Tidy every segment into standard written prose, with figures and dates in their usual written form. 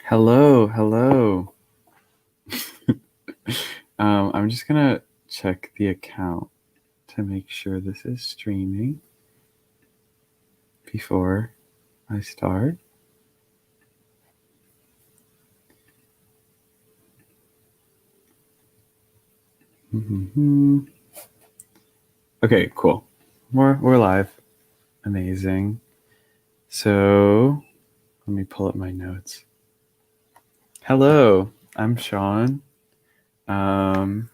Hello, hello. I'm just gonna check the account to make sure this is streaming before I start. Okay, cool. We're live. Amazing. So let me pull up my notes. Hello, I'm Sean. And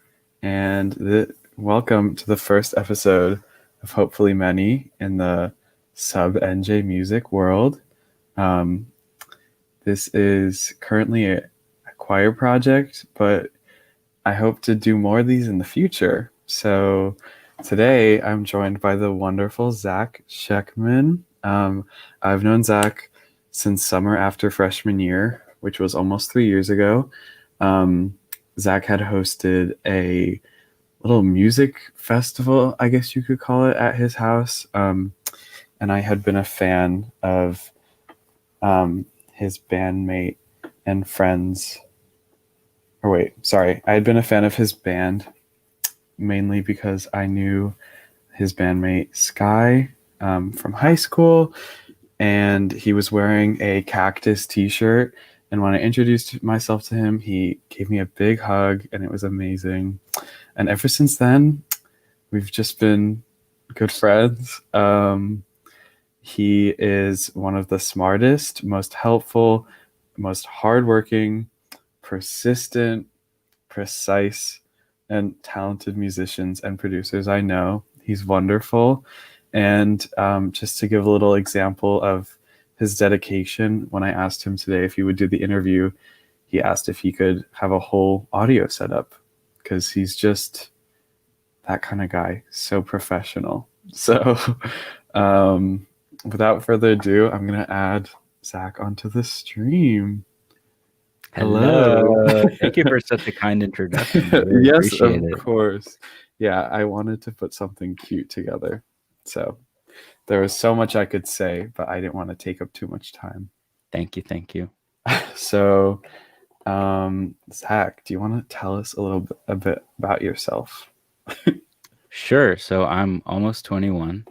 welcome to the first episode of hopefully many in the subnjmusic world. This is currently a choir project, but I hope to do more of these in the future. So today I'm joined by the wonderful Zach Shectman. I've known Zach since summer after freshman year, which was almost 3 years ago. Zach had hosted a little music festival, I guess you could call it, at his house. And I had been a fan of his bandmate and friends. I had been a fan of his band mainly because I knew his bandmate Sky from high school, and he was wearing a cactus t-shirt. And when I introduced myself to him, he gave me a big hug, and it was amazing. And ever since then, we've just been good friends. He is one of the smartest, most helpful, most hardworking, persistent, precise, and talented musicians and producers I know. He's wonderful. And just to give a little example of his dedication, when I asked him today if he would do the interview, he asked if he could have a whole audio setup because he's just that kind of guy, so professional. So without further ado, I'm going to add Zach onto the stream. Hello. Thank you for such a kind introduction. I really Yes, appreciate of it. course. Yeah, I wanted to put something cute together. So there was so much I could say, but I didn't want to take up too much time. Thank you. So, Zach, do you want to tell us a bit about yourself? Sure. So I'm almost 21.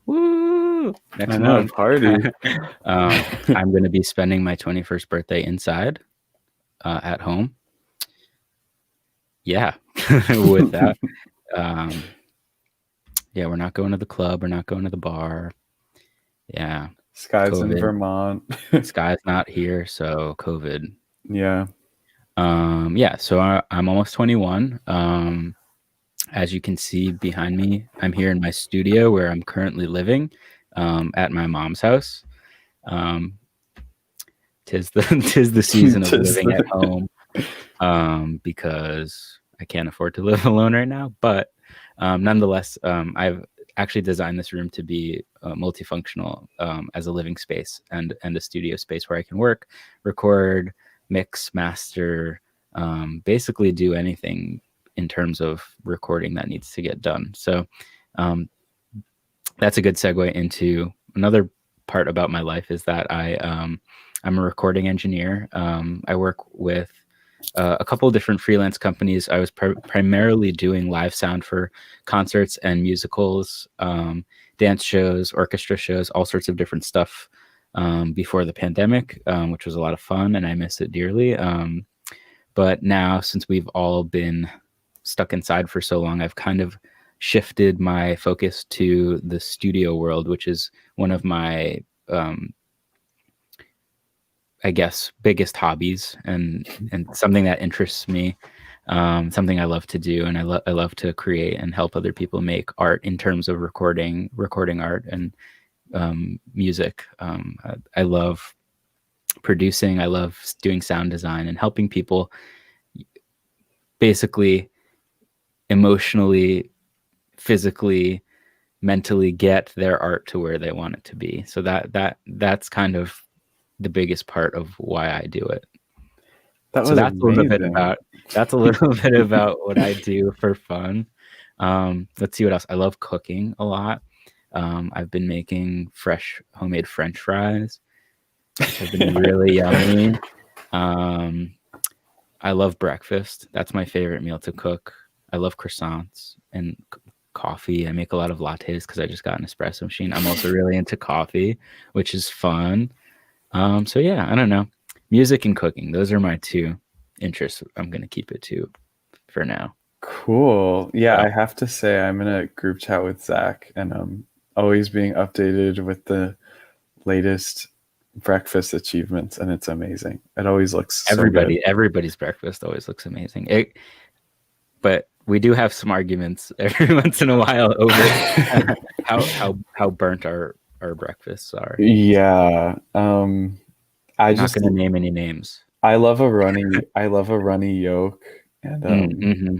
Woo! Next I know, month. party. I'm going to be spending my 21st birthday inside at home. Yeah. With that. Yeah, we're not going to the club. We're not going to the bar. Yeah. Sky's COVID. in Vermont. Sky's not here, so COVID. Yeah. Yeah, so I'm almost 21. As you can see behind me, I'm here in my studio where I'm currently living at my mom's house. Tis the season of living at home because I can't afford to live alone right now. But nonetheless, I've actually designed this room to be multifunctional as a living space and a studio space where I can work, record, mix, master, basically do anything in terms of recording that needs to get done. So that's a good segue into another part about my life is that I'm a recording engineer. I work with a couple of different freelance companies. I was primarily doing live sound for concerts and musicals, dance shows, orchestra shows, all sorts of different stuff before the pandemic, which was a lot of fun, and I miss it dearly. But now, since we've all been stuck inside for so long, I've kind of shifted my focus to the studio world, which is one of my I guess biggest hobbies and something that interests me, something I love to do, and I love to create and help other people make art in terms of recording art and music. I love producing. I love doing sound design and helping people basically emotionally, physically, mentally get their art to where they want it to be. So that's kind of the biggest part of why I do it. That's a little bit about what I do for fun. Let's see what else. I love cooking a lot. I've been making fresh homemade French fries, which have been really yummy. Um, I love breakfast. That's my favorite meal to cook. I love croissants and coffee. I make a lot of lattes because I just got an espresso machine. I'm also really into coffee, which is fun. So yeah, I don't know. Music and cooking. Those are my two interests. I'm gonna keep it to for now. Cool. Yeah, So I have to say I'm in a group chat with Zach, and I'm always being updated with the latest breakfast achievements, and it's amazing. It always looks so good. everybody's breakfast always looks amazing. But we do have some arguments every once in a while over how burnt our breakfasts are. Yeah. I Not just gonna name any names. I love a runny yolk, and Mm-hmm.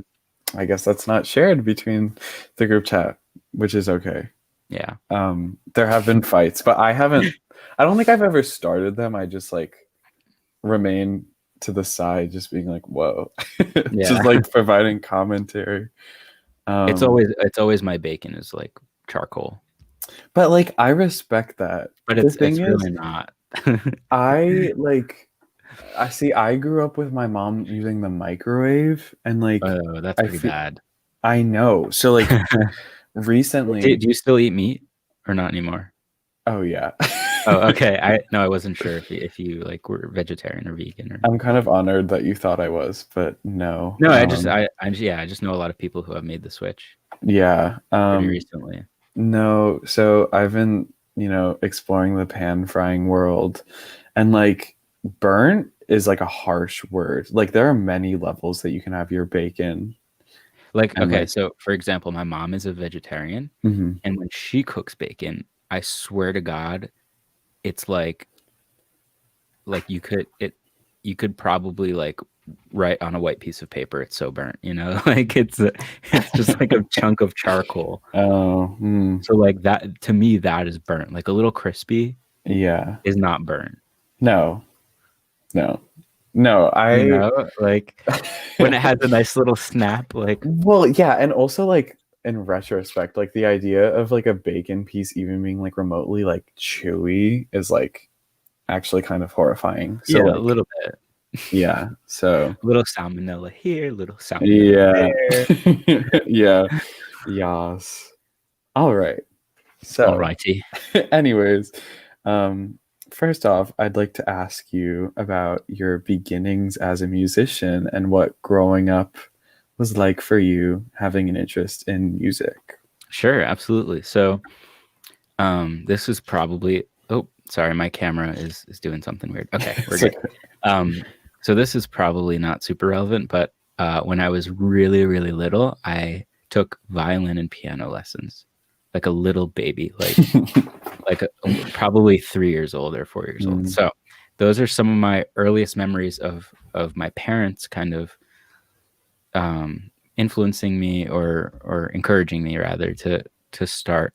I guess that's not shared between the group chat, which is okay. Yeah. There have been fights, but I don't think I've ever started them. I just like remain to the side, just being like, whoa. Just Yeah. like providing commentary. It's Um, always my bacon is like charcoal. but like I respect that. But The it's thing is, really not. I like I see I grew up with my mom using the microwave, and like Oh, that's I pretty feel bad. I know. So like Do, recently, do you still eat meat or not anymore? oh yeah. Oh, okay. I wasn't sure if you like were vegetarian or vegan or. I'm kind of honored that you thought I was, but no. No, I just know a lot of people who have made the switch Yeah. pretty recently. No. So I've been, exploring the pan frying world, and like burnt is like a harsh word. Like there are many levels that you can have your bacon, Like, and okay, like, so for example, my mom is a vegetarian, mhm. and when she cooks bacon, I swear to God, it's like you could probably like write on a white piece of paper. It's so burnt, like it's just like a chunk of charcoal. Oh, So like that to me, that is burnt. Like a little crispy yeah. is not burnt. No, no, no. Like when it has a nice little snap, like Well, yeah, and also like in retrospect, like the idea of like a bacon piece even being like remotely like chewy is like actually kind of horrifying. So yeah, a like, little bit, yeah, so little salmonella here, little salmonella yeah, there. yeah, yas. All right. So, Alrighty. anyways, um, first off, I'd like to ask you about your beginnings as a musician and what growing up was like for you having an interest in music. Sure, absolutely. So, this is probably. Oh, sorry, my camera is doing something weird. Okay, we're It's good. okay. So this is probably not super relevant, but when I was really, really little, I took violin and piano lessons, like a little baby, probably 3 years old or 4 years old. Mm, So those are some of my earliest memories of my parents kind of influencing me or encouraging me rather to start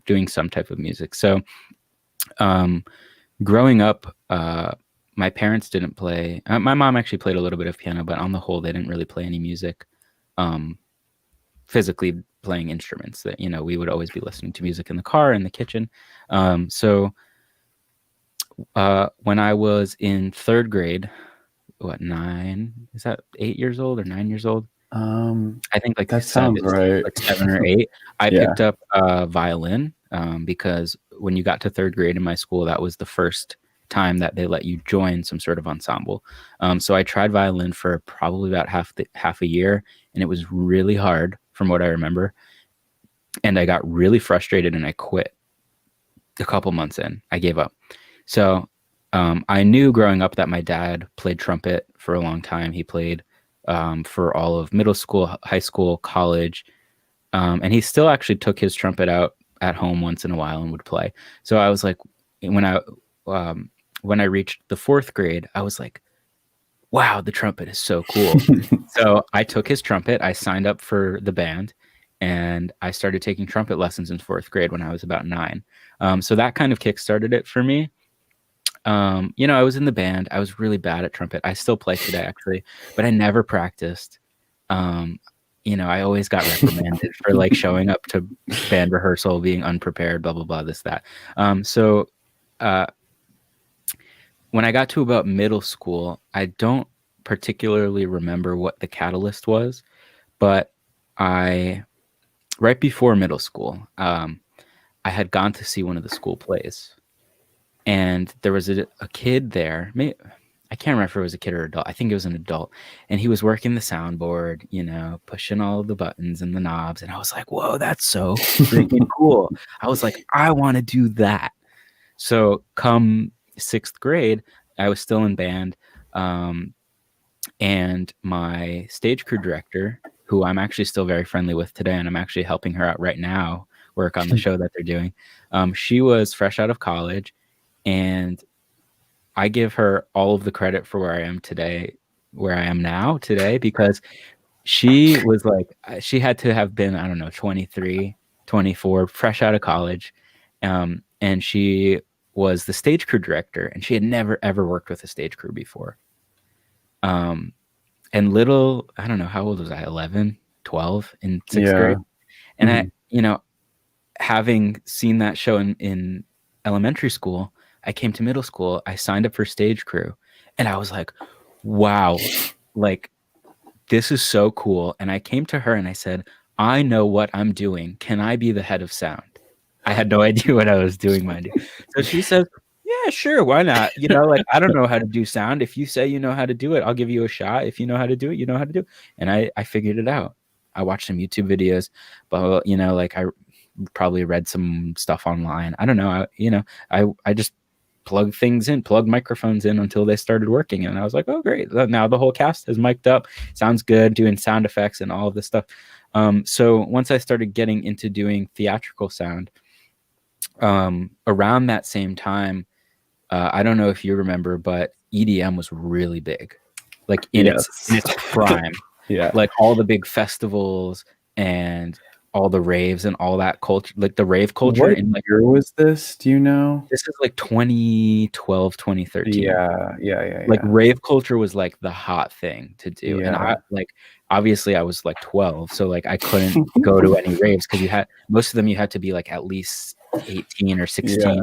doing some type of music. So growing up, my parents didn't play. My mom actually played a little bit of piano, but on the whole, they didn't really play any music. Physically playing instruments that we would always be listening to music in the car, in the kitchen. So when I was in third grade, what, 9? Is that 8 years old or 9 years old? I think like that sounds right. 7 or 8. I Yeah. picked up violin because when you got to third grade in my school, that was the first time that they let you join some sort of ensemble. So I tried violin for probably about half a year, and it was really hard from what I remember. And I got really frustrated and I quit a couple months in. I gave up. So I knew growing up that my dad played trumpet for a long time. He played for all of middle school, high school, college. And he still actually took his trumpet out at home once in a while and would play. So I was like, when I when I reached the fourth grade, I was like, wow, the trumpet is so cool. So I took his trumpet, I signed up for the band, and I started taking trumpet lessons in fourth grade when I was about 9. So that kind of kickstarted it for me. I was in the band. I was really bad at trumpet. I still play today, actually, but I never practiced. I always got reprimanded for like showing up to band rehearsal, being unprepared, blah, blah, blah, this, that. So uh, when I got to about middle school, I don't particularly remember what the catalyst was, but I right before middle school, I had gone to see one of the school plays, and there was a kid there. I can't remember if it was a kid or adult. I think it was an adult, and he was working the soundboard, pushing all the buttons and the knobs, and I was like, "Whoa, that's so freaking cool!" I was like, "I want to do that." So, come sixth grade, I was still in band, um, and my stage crew director, who I'm actually still very friendly with today, and I'm actually helping her out right now, work on the show that they're doing. She was fresh out of college, and I give her all of the credit for where I am today, where I am now today, because she was like, she had to have been, I don't know, 23, 24, fresh out of college. And she was the stage crew director, and she had never, ever worked with a stage crew before. And little, I don't know, how old was I? 11, 12 in sixth Yeah. grade. And Mhm. having seen that show in elementary school, I came to middle school, I signed up for stage crew, and I was like, wow, like, this is so cool. And I came to her and I said, I know what I'm doing. Can I be the head of sound? I had no idea what I was doing, mind you. So she says, yeah, sure. Why not? Like, I don't know how to do sound. If you say you know how to do it, I'll give you a shot. If you know how to do it, you know how to do it. And I figured it out. I watched some YouTube videos, but like I probably read some stuff online. I don't know. I just plugged microphones in until they started working. And I was like, oh, great. Now the whole cast is mic'd up. Sounds good, doing sound effects and all of this stuff. So once I started getting into doing theatrical sound, around that same time, I don't know if you remember, but EDM was really big, like in its Yes. prime, Yeah. like all the big festivals and all the raves and all that culture, like the rave culture What in like year was this? Do you know? this is like 2012, 2013. Yeah. Yeah. Yeah. Like Yeah. rave culture was like the hot thing to do. And I Yeah. like obviously I was like 12, so like I couldn't go to any raves because most of them you had to be like at least 18 or 16. Yeah.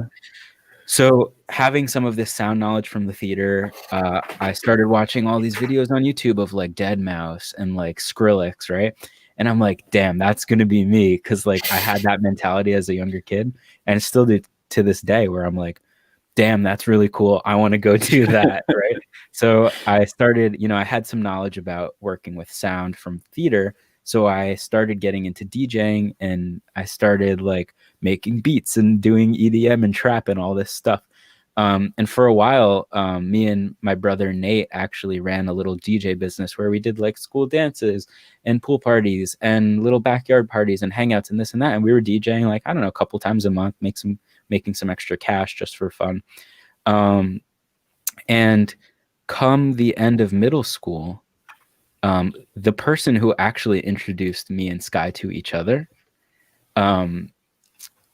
So having some of this sound knowledge from the theater, I started watching all these videos on YouTube of like Dead Mouse and like Skrillex, right? And I'm like, damn, that's gonna be me, because like I had that mentality as a younger kid, and still do to this day, where I'm like, damn, that's really cool. I want to go do that, right? So I started, I had some knowledge about working with sound from theater. So I started getting into DJing, and I started like making beats and doing EDM and trap and all this stuff. And for a while, me and my brother Nate actually ran a little DJ business where we did like school dances and pool parties and little backyard parties and hangouts and this and that. And we were DJing like, I don't know, a couple times a month, making some extra cash just for fun. And come the end of middle school, the person who actually introduced me and Sky to each other, um,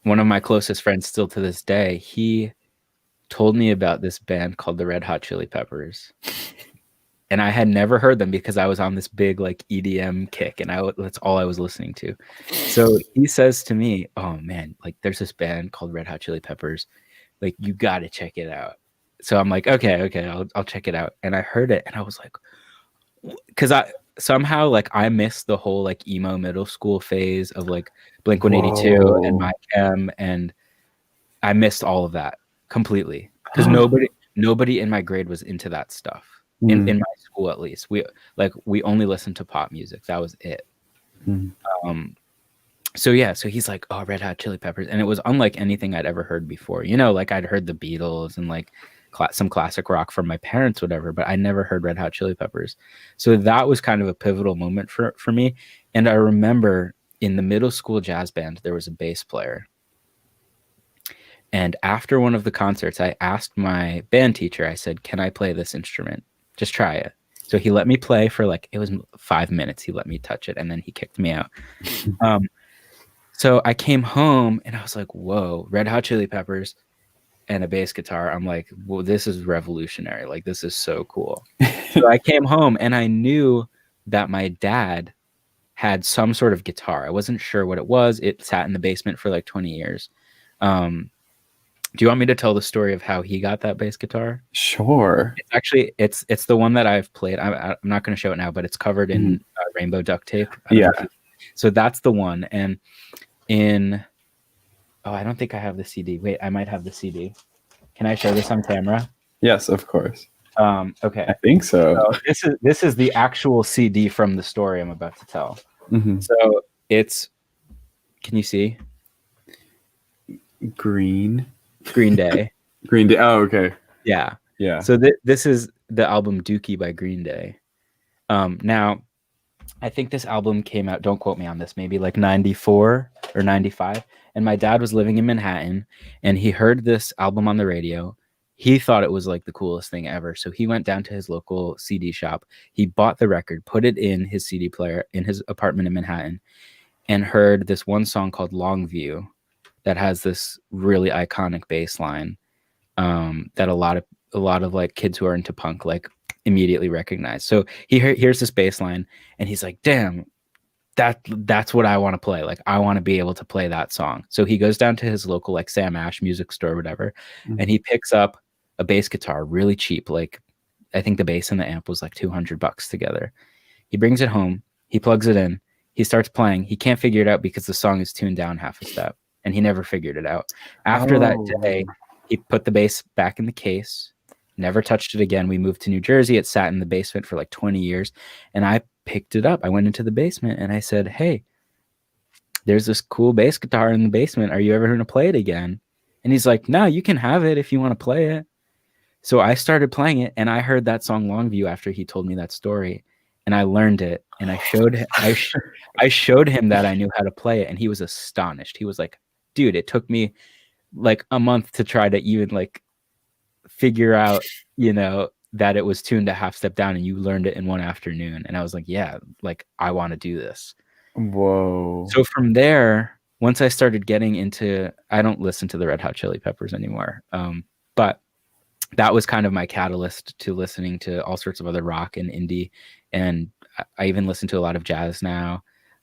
one of my closest friends still to this day, he told me about this band called the Red Hot Chili Peppers. And I had never heard them because I was on this big like EDM kick, and that's all I was listening to. So he says to me, "Oh man, like there's this band called Red Hot Chili Peppers. Like you got to check it out." So I'm like, okay, I'll check it out. And I heard it, and I was like, because I somehow like I missed the whole like emo middle school phase of like Blink 182 and Whoa. My Chem, and I missed all of that completely because nobody in my grade was into that stuff. In Mm. my school, at least, we only listened to pop music. That was it. Mm. Um, so yeah, so he's like, oh, Red Hot Chili Peppers, and it was unlike anything I'd ever heard before. Like I'd heard the Beatles and like some classic rock from my parents, whatever, but I never heard Red Hot Chili Peppers. So that was kind of a pivotal moment for me. And I remember in the middle school jazz band, there was a bass player. And after one of the concerts, I asked my band teacher, I said, can I play this instrument? Just try it. So he let me play for like, it was 5 minutes. He let me touch it, and then he kicked me out. So I came home and I was like, whoa, Red Hot Chili Peppers and a bass guitar. I'm like, well, this is revolutionary. Like, this is so cool. So I came home and I knew that my dad had some sort of guitar. I wasn't sure what it was. It sat in the basement for like 20 years. Do you want me to tell the story of how he got that bass guitar? Sure. It's actually it's the one that I've played. I'm not going to show it now, but it's covered Mhm. in rainbow duct tape. I don't know Yeah. if you. So that's the one. And in I don't think I have the CD. Wait, I might have the CD. Can I show this on camera? Yes, of course. I Okay. think so. So this is the actual CD from the story I'm about to tell. Mhm. So it's. Can you see? Green. Green Day. Green Day. Oh, okay. Yeah. Yeah. So this is the album Dookie by Green Day. Now, I think this album came out, don't quote me on this, maybe like 94 or 95. And my dad was living in Manhattan and he heard this album on the radio. He thought it was like the coolest thing ever. So he went down to his local CD shop. He bought the record, put it in his CD player in his apartment in Manhattan, and heard this one song called Longview that has this really iconic bass line that a lot of like kids who are into punk like immediately recognize. So he hears this bass line and he's like, damn, that's what I want to play. Like I want to be able to play that song. So he goes down to his local like Sam Ash music store or whatever, and he picks up a bass guitar really cheap. Like I think the bass and the amp was like $200 together. He brings it home, he plugs it in, he starts playing. He can't figure it out because the song is tuned down half a step, and he never figured it out. After that Oh. day, he put the bass back in the case, never touched it again. We moved to New Jersey. It sat in the basement for like 20 years, and I picked it up. I went into the basement and I said, "Hey, there's this cool bass guitar in the basement. Are you ever going to play it again?" And he's like, "No, you can have it if you want to play it." So I started playing it, and I heard that song Longview after he told me that story, and I learned it, and I showed him that I knew how to play it, and he was astonished. He was like, "Dude, it took me like a month to try to even like figure out, that it was tuned a half step down, and you learned it in one afternoon." And I was like, "Yeah, like I want to do this." Whoa. So from there, once I started getting into, I don't listen to the Red Hot Chili Peppers anymore, but that was kind of my catalyst to listening to all sorts of other rock and indie, and I even listen to a lot of jazz now,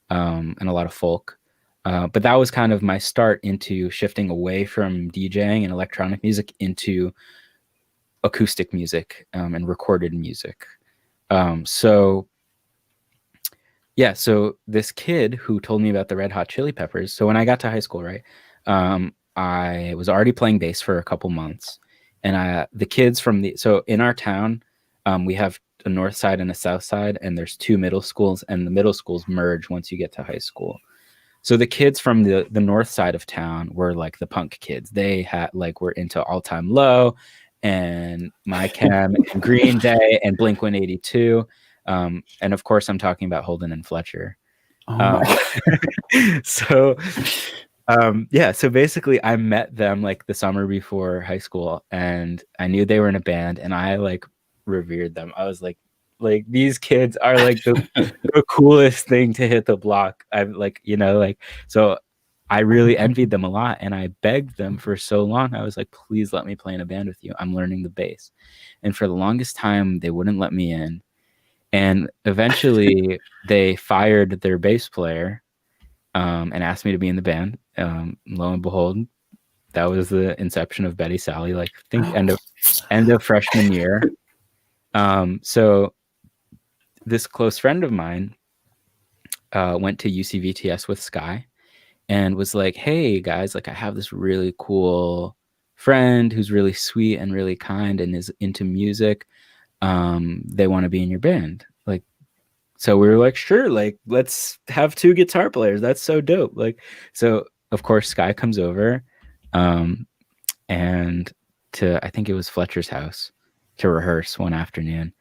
and a lot of folk. But that was kind of my start into shifting away from DJing and electronic music into acoustic music, and recorded music. So yeah, so this kid who told me about the Red Hot Chili Peppers. So when I got to high school, right, I was already playing bass for a couple months, and the kids so in our town, we have a north side and a south side, and there's two middle schools, and the middle schools merge once you get to high school. So the kids from the north side of town were like the punk kids. They were into All Time Low and My Chem and Green Day and Blink 182. And of course, I'm talking about Holden and Fletcher. Oh Um, my. so yeah, so basically I met them like the summer before high school, and I knew they were in a band, and I like revered them. I was like these kids are like the coolest thing to hit the block. I'm like, so I really envied them a lot, and I begged them for so long. I was like, please let me play in a band with you. I'm learning the bass. And for the longest time, they wouldn't let me in. And eventually they fired their bass player, and asked me to be in the band. Lo and behold, that was the inception of Betty Sally, like I think end of freshman year. So this close friend of mine went to UCVTS with Sky and was like, "Hey guys, like I have this really cool friend who's really sweet and really kind and is into music. They want to be in your band." Like, so we were like, "Sure, like let's have two guitar players. That's so dope." Like, so of course Sky comes over, and I think it was Fletcher's house to rehearse one afternoon,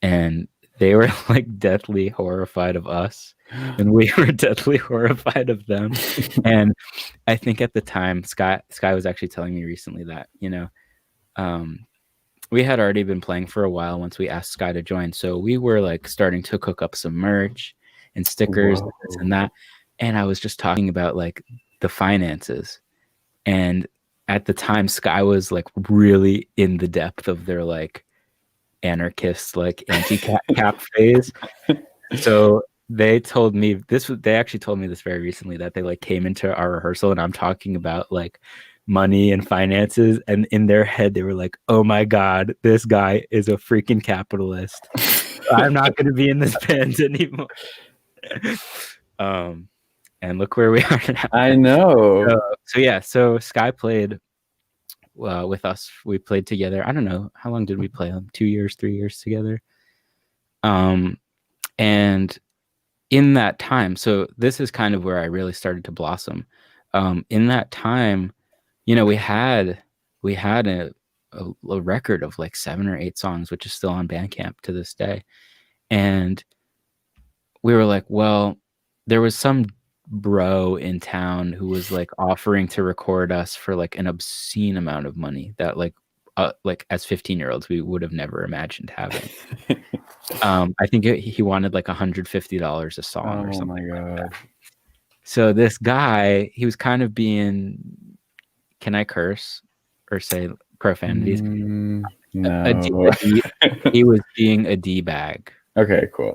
and they were like deathly horrified of us, and we were deathly horrified of them. And I think at the time, Sky was actually telling me recently that we had already been playing for a while once we asked Sky to join, so we were like starting to cook up some merch and stickers and this and that. And I was just talking about like the finances, and at the time, Sky was like really in the depth of their like anarchist like anti-cap phase. So they told me this. They actually told me this very recently, that they like came into our rehearsal, and I'm talking about like money and finances, and in their head they were like, oh my god, this guy is a freaking capitalist. I'm not going to be in this band anymore. And look where we are now. I know. So Sky played with us. We played together. I don't know, how long did we play? 2 years, 3 years together. And in that time, so this is kind of where I really started to blossom. In that time, you know, we had a record of like 7 or 8 songs, which is still on Bandcamp to this day. And we were like, well, there was some bro in town who was like offering to record us for like an obscene amount of money that like as 15-year-olds we would have never imagined having. I think he wanted like $150 a song or something like that. So this guy, he was kind of being, can I curse or say profanities? No. He was being a D-bag. Okay, cool.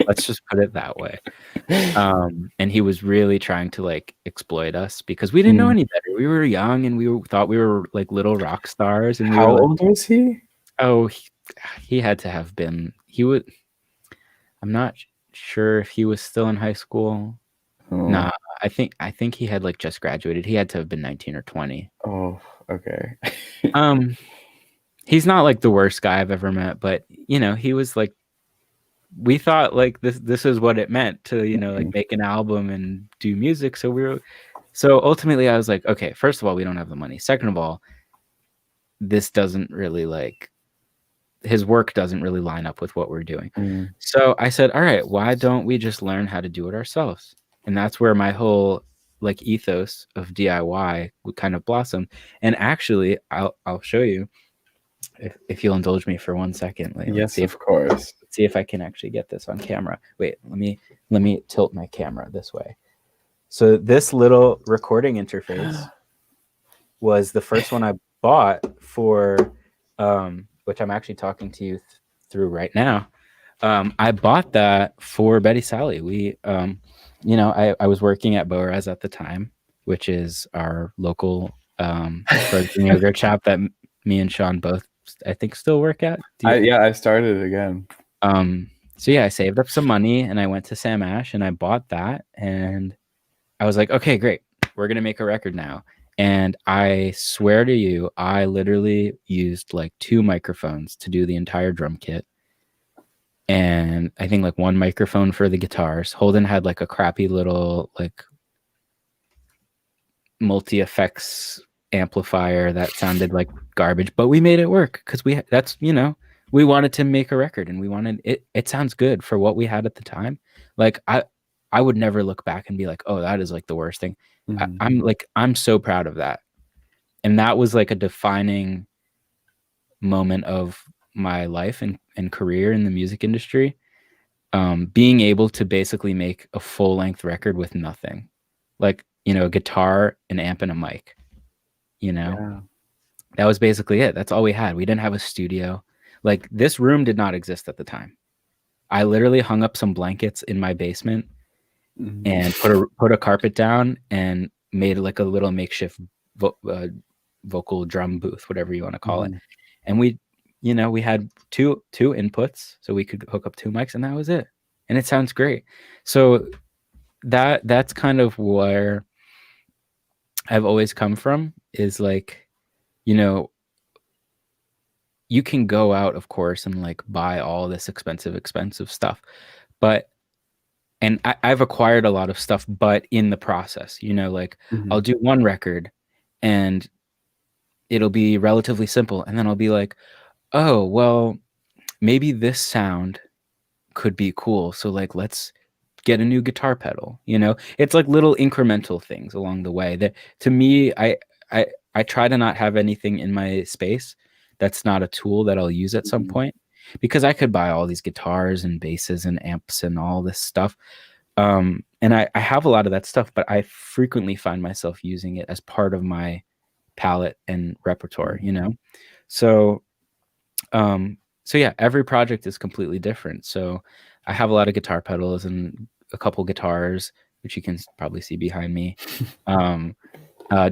Let's just put it that way. And he was really trying to like exploit us because we didn't know any better. We were young and thought we were like little rock stars. And how old was he? Oh, he had to have been. I'm not sure if he was still in high school. Oh. Nah, I think he had like just graduated. He had to have been 19 or 20. Oh, okay. He's not like the worst guy I've ever met, but you know, he was like, we thought like this is what it meant to, you know, like make an album and do music. So ultimately I was like, okay, first of all, we don't have the money. Second of all, this doesn't really like, his work doesn't really line up with what we're doing. So I said, all right, why don't we just learn how to do it ourselves? And that's where my whole like ethos of DIY would kind of blossom. And actually, I'll show you if you'll indulge me for 1 second. Like, yes, of course. Let's see if I can actually get this on camera. Wait, let me tilt my camera this way. So this little recording interface was the first one I bought for, which I'm actually talking to you through right now. I bought that for Betty Sally. We, you know, I was working at Boaz at the time, which is our local frozen yogurt shop that me and Sean both, I think, still work at. I started again. So yeah, I saved up some money and I went to Sam Ash and I bought that and I was like, okay, great. We're going to make a record now. And I swear to you, I literally used like 2 microphones to do the entire drum kit. And I think like 1 microphone for the guitars. Holden had like a crappy little like multi-effects amplifier that sounded like garbage, but we made it work because that's, you know, we wanted to make a record and we wanted it sounds good for what we had at the time. Like I would never look back and be like, oh, that is like the worst thing. I'm so proud of that. And that was like a defining moment of my life and career in the music industry. Being able to basically make a full-length record with nothing. Like, you know, a guitar, an amp, and a mic. You know? That was basically it. That's all we had. We didn't have a studio. Like, this room did not exist at the time. I literally hung up some blankets in my basement and put a carpet down and made like a little makeshift vocal drum booth, whatever you want to call it. And we, you know, we had two inputs, so we could hook up 2 mics, and that was it. And it sounds great. So that's kind of where I've always come from, is like, you know, you can go out, of course, and like buy all this expensive stuff, but and I've acquired a lot of stuff, but in the process, you know, like I'll do 1 record and it'll be relatively simple. And then I'll be like, oh, well, maybe this sound could be cool. So like, let's get a new guitar pedal, you know, it's like little incremental things along the way that to me, I try to not have anything in my space that's not a tool that I'll use at some point. Because I could buy all these guitars and basses and amps and all this stuff. And I have a lot of that stuff, but I frequently find myself using it as part of my palette and repertoire, you know? So yeah, every project is completely different. So I have a lot of guitar pedals and a couple guitars, which you can probably see behind me.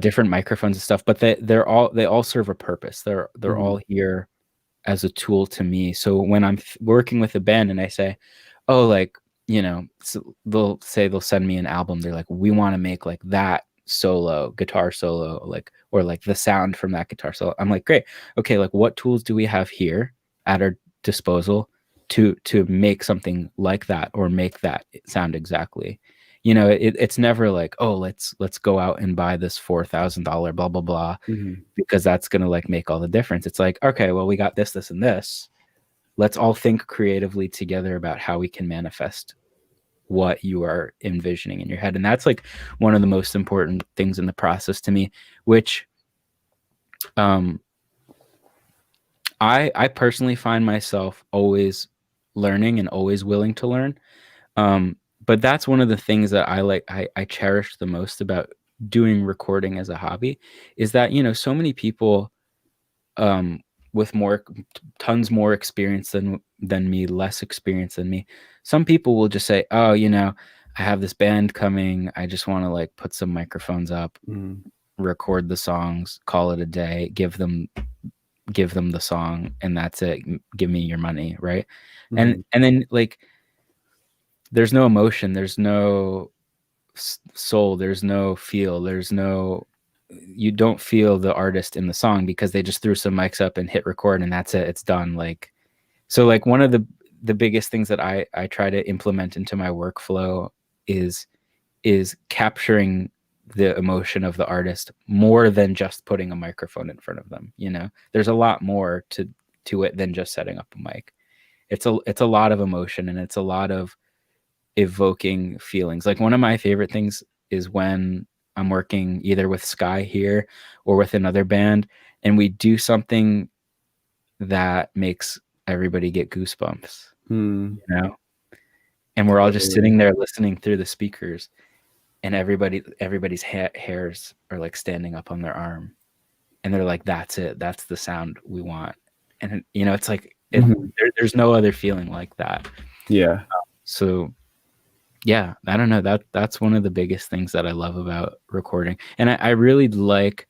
different microphones and stuff, but they all serve a purpose. They're Mhm. all here as a tool to me. So when I'm working with a band and I say, oh, like, you know, so they'll send me an album. They're like, we want to make like that solo, guitar solo, like, or like the sound from that guitar solo. I'm like, great. Okay, like what tools do we have here at our disposal to make something like that or make that sound exactly? You know, it's never like, oh, let's go out and buy this $4,000 blah blah blah, Mhm. because that's gonna like make all the difference. It's like, okay, well, we got this and this. Let's all think creatively together about how we can manifest what you are envisioning in your head. And that's like one of the most important things in the process to me, which um I personally find myself always learning and always willing to learn. But that's one of the things that I cherish the most about doing recording as a hobby, is that, you know, so many people um with tons more experience than me, less experience than me, some people will just say, oh, you know, I have this band coming, I just want to like put some microphones up, Mhm. record the songs, call it a day, give them the song, and that's it. Give me your money, right? Mhm. And then like there's no emotion, there's no soul, there's no feel, there's no, you don't feel the artist in the song because they just threw some mics up and hit record and that's it, it's done. Like, so like one of the biggest things that I try to implement into my workflow is capturing the emotion of the artist more than just putting a microphone in front of them. You know, there's a lot more to it than just setting up a mic. It's a lot of emotion, and it's a lot of evoking feelings. Like one of my favorite things is when I'm working either with Sky here or with another band, and we do something that makes everybody get goosebumps, Hmm. you know? And we're all just Totally. sitting there listening through the speakers, and everybody's hairs are like standing up on their arm, and they're like, that's it, that's the sound we want. And you know, it's like Mhm. there's no other feeling like that. Yeah. So yeah, I don't know, that's one of the biggest things that I love about recording. And I really like,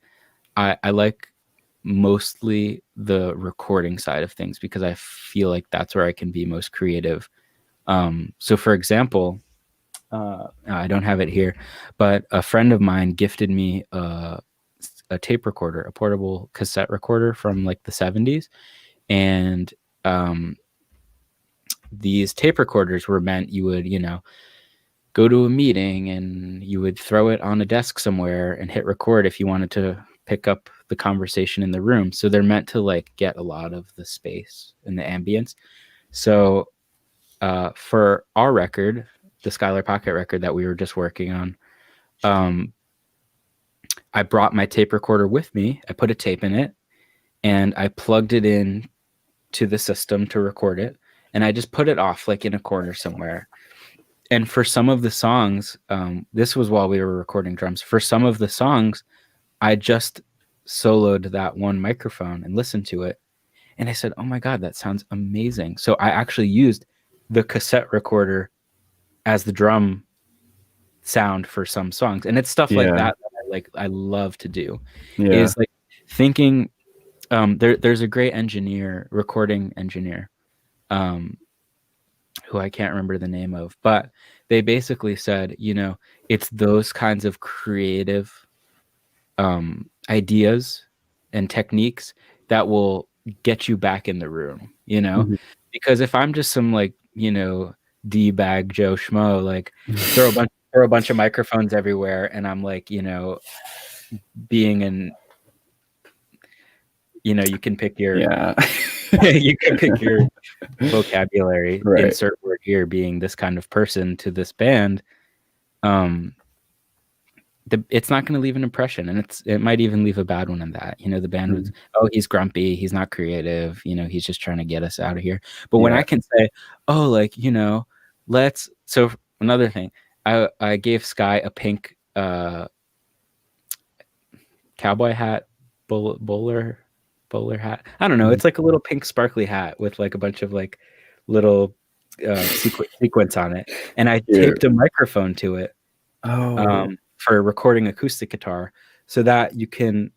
I like mostly the recording side of things because I feel like that's where I can be most creative. So for example, I don't have it here, but a friend of mine gifted me a tape recorder, a portable cassette recorder from like the 70s. And um, these tape recorders were meant, you would, you know, go to a meeting and you would throw it on a desk somewhere and hit record if you wanted to pick up the conversation in the room. So they're meant to like get a lot of the space and the ambience. So for our record, the Skylar Pocket record that we were just working on, um, I brought my tape recorder with me. I put a tape in it and I plugged it in to the system to record it. And I just put it off like in a corner somewhere. And for some of the songs, this was while we were recording drums. For some of the songs, I just soloed that one microphone and listened to it. And I said, oh my God, that sounds amazing. So I actually used the cassette recorder as the drum sound for some songs. And it's stuff like Yeah. that I love to do, Yeah. is like thinking, there's a great engineer, recording engineer, um, who I can't remember the name of, but they basically said, you know, it's those kinds of creative ideas and techniques that will get you back in the room, you know? Mhm. Because if I'm just some like, you know, D-bag Joe Schmo, like throw a bunch of microphones everywhere and I'm like, you know, being an, you know, you can pick your Yeah. you can pick your vocabulary, Right. insert word here, being this kind of person to this band, um it's not going to leave an impression, and it might even leave a bad one in that, you know, the band was, Mhm. oh, he's grumpy, he's not creative, you know, he's just trying to get us out of here. But when Yeah. I can say, oh, like, you know, let's, so another thing, I gave Sky a pink cowboy hat, bowler hat, I don't know, Mhm. it's like a little pink sparkly hat with like a bunch of like little sequence on it, and I Cute. taped a microphone to it Oh. for recording acoustic guitar. so that you can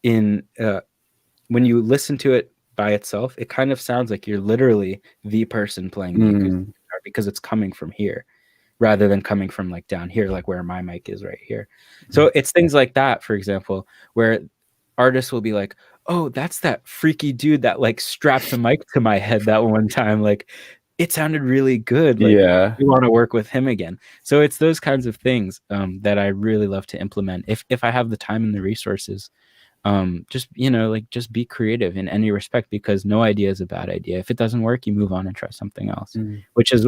when you listen to it by itself, it kind of sounds like you're literally the person playing the acoustic guitar because it's coming from here rather than coming from like down here, like where my mic is right here. So it's things like that, for example, where artists will be like, oh, that's that freaky dude that like strapped a mic to my head that one time. Like it sounded really good. Like Yeah. we want to work with him again. So it's those kinds of things that I really love to implement if I have the time and the resources. Just like just be creative in any respect, because no idea is a bad idea. If it doesn't work, you move on and try something else, which is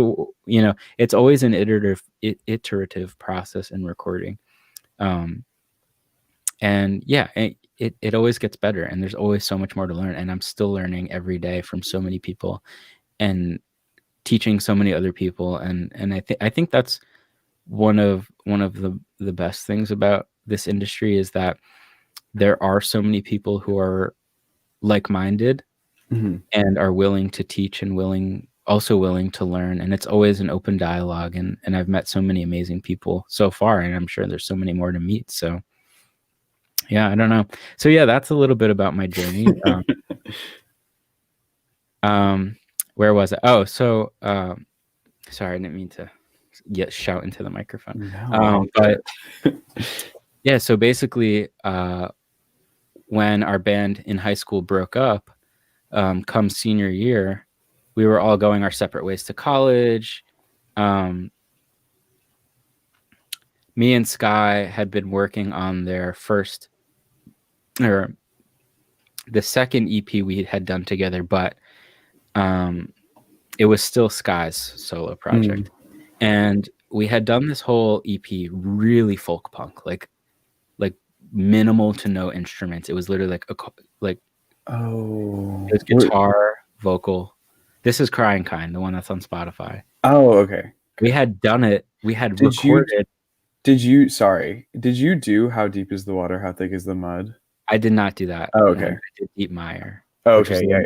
it's always an iterative process in recording. And yeah, it always gets better, and there's always so much more to learn, and I'm still learning every day from so many people and teaching so many other people, and I think that's one of the best things about this industry is that there are so many people who are like-minded and are willing to teach and willing to learn, and it's always an open dialogue, and I've met so many amazing people so far, and I'm sure there's so many more to meet. So yeah, I don't know. So yeah, that's a little bit about my journey. Where was it? Oh, so sorry, I didn't mean to shout into the microphone. No, but yeah, so basically when our band in high school broke up, come senior year, we were all going our separate ways to college. Me and Sky had been working on their the second EP we had done together, but it was still Sky's solo project. And we had done this whole EP really folk punk, like minimal to no instruments. It was literally like it was guitar, vocal. This is Crying Kind, the one that's on Spotify. Oh, okay. We had done it. We had recorded. Did you do How Deep is the Water, How Thick is the Mud? I did not do that. Oh, okay. I did Deep Mire. Oh, okay, yeah.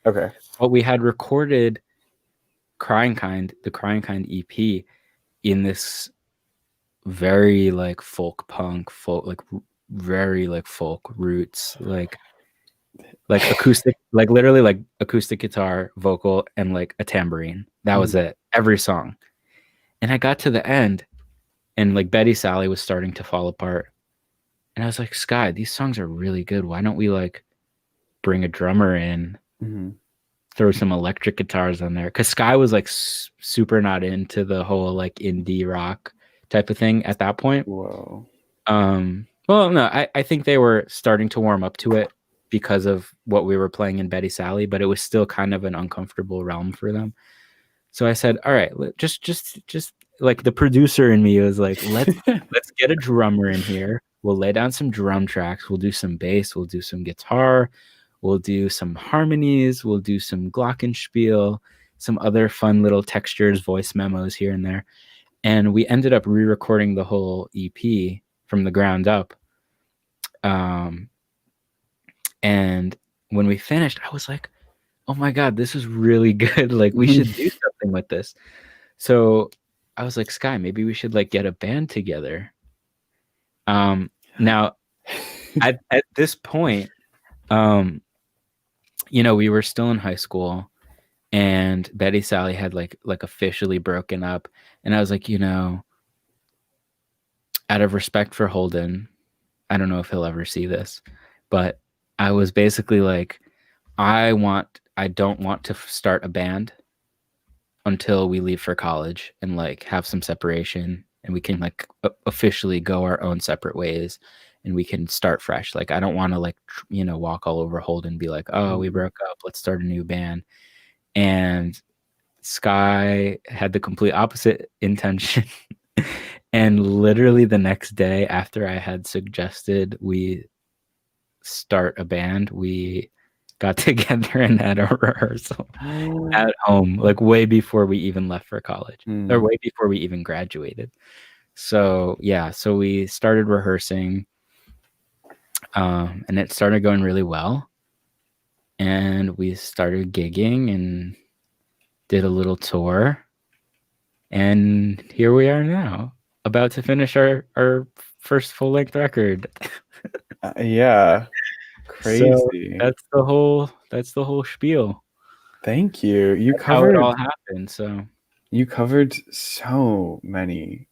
Okay. But we had recorded Crying Kind, the Crying Kind EP, in this very like folk punk, like very like folk roots, like acoustic, like literally like acoustic guitar, vocal, and like a tambourine. That was it. Every song. And I got to the end, and like Betty Sally was starting to fall apart. And I was like, Sky, these songs are really good. Why don't we like bring a drummer in, throw some electric guitars on there? Because Sky was like super not into the whole like indie rock type of thing at that point. Whoa. Well, no, I think they were starting to warm up to it because of what we were playing in Betty Sally, but it was still kind of an uncomfortable realm for them. So I said, all right, just like the producer in me was like, let's get a drummer in here. We'll lay down some drum tracks. We'll do some bass. We'll do some guitar. We'll do some harmonies. We'll do some glockenspiel, some other fun little textures, voice memos here and there. And we ended up re-recording the whole EP from the ground up. And when we finished, I was like, oh my God, this is really good. Like we should do something with this. So I was like, Sky, maybe we should like get a band together. Now at this point, we were still in high school, and Betty Sally had like officially broken up. And I was like, out of respect for Holden, I don't know if he'll ever see this, but I was basically like, I don't want to start a band until we leave for college and like have some separation, and we can like officially go our own separate ways, and we can start fresh. Like I don't want to like walk all over Holden and be like, oh, we broke up, let's start a new band. And Sky had the complete opposite intention. And literally the next day after I had suggested we start a band, we got together and had a rehearsal at home, like way before we even left for college, or way before we even graduated. So yeah, so we started rehearsing, and it started going really well. And we started gigging and did a little tour. And here we are now, about to finish our first full length record. Yeah, So crazy. that's the whole spiel. Thank you. That's how it all happened. So You covered so many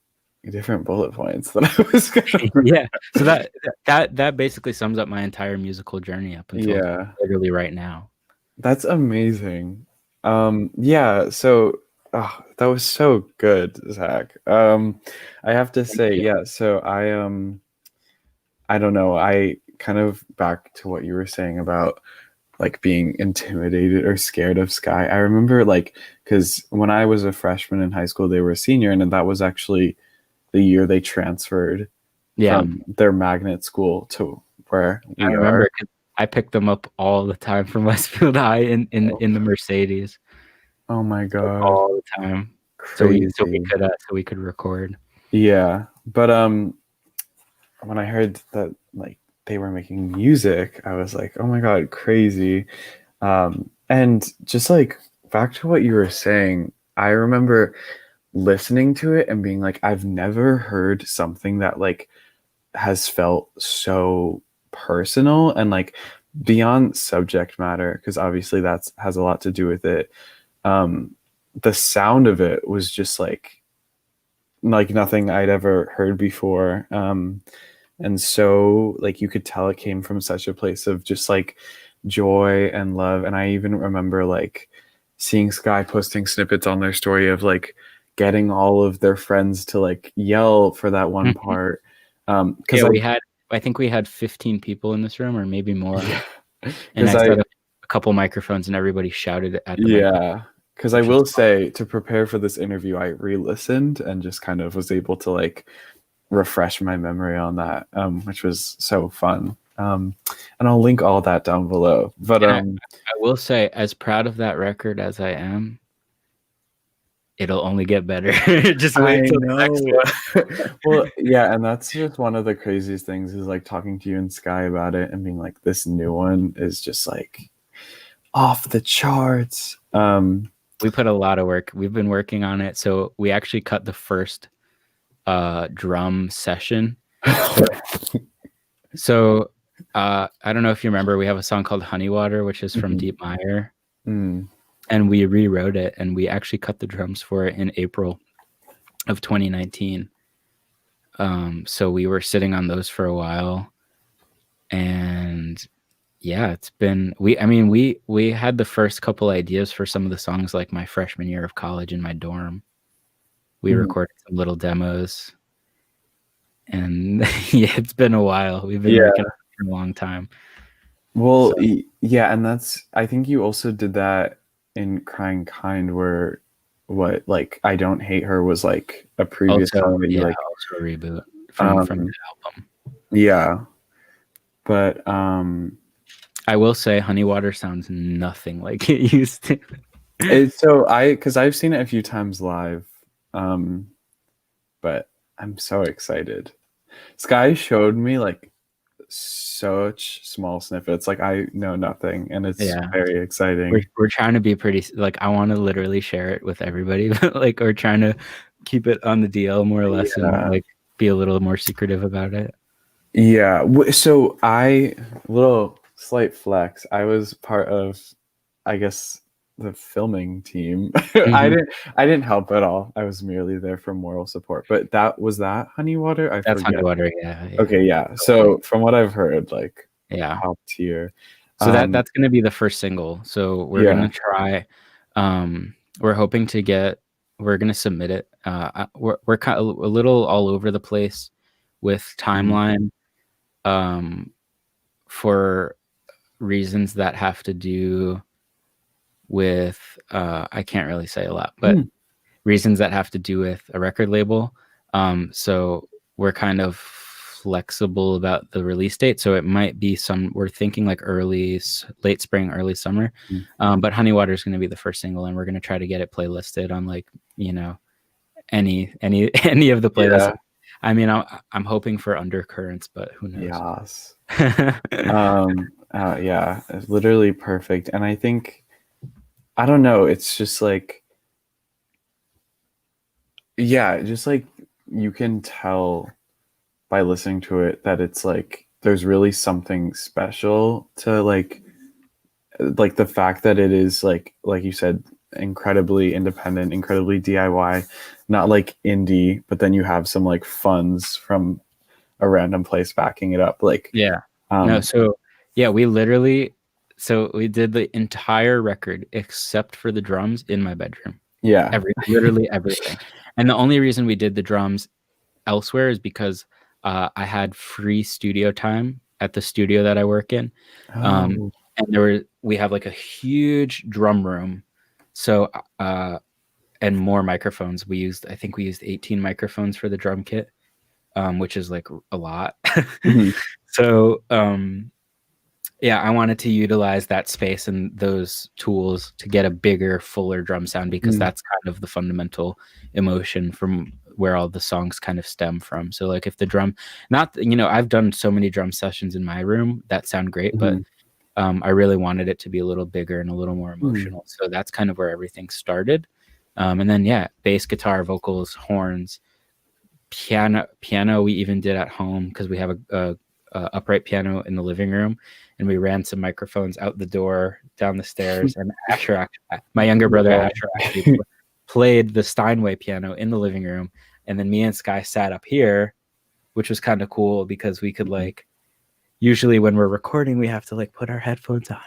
different bullet points that I was gonna. yeah. So that basically sums up my entire musical journey up until Yeah, literally right now. that's amazing. Yeah, so that was so good, Zach. I have to Thank say, you. yeah, so I don't know, I kind of back to what you were saying about like being intimidated or scared of Sky. I remember like because when I was a freshman in high school, they were a senior, and that was actually the year they transferred Yeah. from their magnet school to where I we remember are. 'cause I picked them up all the time from Westfield High in the Mercedes, Oh my like God, all the time. crazy. So we could record. Yeah, but when I heard that like they were making music, I was like, oh my God, crazy. And just like back to what you were saying, I remember listening to it and being like, I've never heard something that like has felt so personal and like beyond subject matter, because obviously that's has a lot to do with it. Um, the sound of it was just like nothing I'd ever heard before. And so like you could tell it came from such a place of just like joy and love. And I even remember like seeing Sky posting snippets on their story of like getting all of their friends to like yell for that one Mhm. part. Because Yeah, I I think we had 15 people in this room or maybe more. yeah, And because I I set up a couple microphones and everybody shouted at the microphone, yeah, because I which was will say to prepare for this interview, I re-listened and just kind of was able to like refresh my memory on that, which was so fun. And I'll link all that down below. But and I will say, as proud of that record as I am, it'll only get better. Just I wait till the next know. one. Well, yeah, and that's just one of the craziest things is like talking to you and Sky about it and being like, this new one is just like off the charts. We put a lot of work. We've been working on it. So we actually cut the first drum session. So I don't know if you remember, we have a song called Honey Water, which is from Mhm. Deep Mire. Mm. And we rewrote it and we actually cut the drums for it in April of 2019. So we were sitting on those for a while. And yeah, it's been we had the first couple ideas for some of the songs like my freshman year of college in my dorm. We Mhm. recorded some little demos and yeah, it's been a while. We've been Yeah. working on it for a long time. Well, So yeah, and that's I think you also did that in Crying Kind where what like I Don't Hate Her was like a previous also, song that you yeah, like also a reboot from um the album. yeah. But I will say Honey Water sounds nothing like it used to. it's so I because I've seen it a few times live. Um but I'm so excited. Sky showed me like such small snippets. Like I know nothing and it's Yeah. very exciting. We're trying to be pretty like I want to literally share it with everybody, but like we're trying to keep it on the DL more or less and Yeah. like be a little more secretive about it. Yeah. So I little slight flex. I was part of, I guess, the filming team. I Mhm. didn't. I didn't help at all. I was merely there for moral support. But that was that Honey Water. I That's Honey forget. Water, yeah, yeah. Okay. Yeah. Totally. So from what I've heard, like Yeah. top tier. So Um. that's gonna be the first single. So we're Yeah. gonna try. We're hoping to get. We're gonna submit it. We're kind of a little all over the place with Mhm. timeline. Um, for reasons that have to do with I can't really say a lot, but Mm. reasons that have to do with a record label. So we're kind of flexible about the release date. So it might be we're thinking like late spring, early summer. But Honey Water is going to be the first single, and we're going to try to get it playlisted on like, any any of the playlists. Yeah. I mean, I'm hoping for Undercurrents, but who knows? Yes. Yeah. It's literally perfect. And I think I don't know. It's just like yeah, just like you can tell by listening to it that it's like there's really something special to like the fact that it is like you said, incredibly independent, incredibly DIY, not like indie, but then you have some like funds from a random place backing it up. Like, Yeah. No, um, so yeah, we literally so we did the entire record except for the drums in my bedroom. yeah. Literally everything. And the only reason we did the drums elsewhere is because I had free studio time at the studio that I work in. Um, Oh. and we have like a huge drum room. So and more microphones. I think we used 18 microphones for the drum kit, which is like a lot. Mhm. So yeah, I wanted to utilize that space and those tools to get a bigger, fuller drum sound because Mm. that's kind of the fundamental emotion from where all the songs kind of stem from. So like if the drum, not, I've done so many drum sessions in my room that sound great, but Mhm. I really wanted it to be a little bigger and a little more Mm. emotional. So that's kind of where everything started. And then, yeah, bass, guitar, vocals, horns, piano we even did at home because we have a upright piano in the living room, and we ran some microphones out the door, down the stairs, and my younger brother Yeah. Asher actually played the Steinway piano in the living room, and then me and Sky sat up here, which was kind of cool because we could like, usually when we're recording we have to like put our headphones on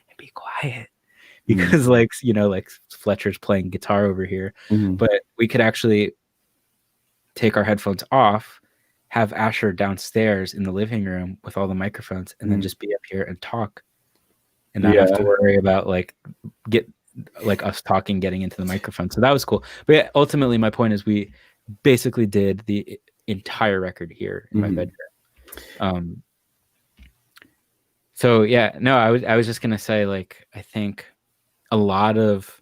and be quiet Mm. because like like Fletcher's playing guitar over here, Mhm. but we could actually take our headphones off, have Asher downstairs in the living room with all the microphones, and then Mm. just be up here and talk and not have to Yeah. worry about get us talking getting into the microphone. So that was cool. But yeah, ultimately my point is we basically did the entire record here in my Mhm. bedroom. So yeah, no, I was just gonna say, like, I think a lot of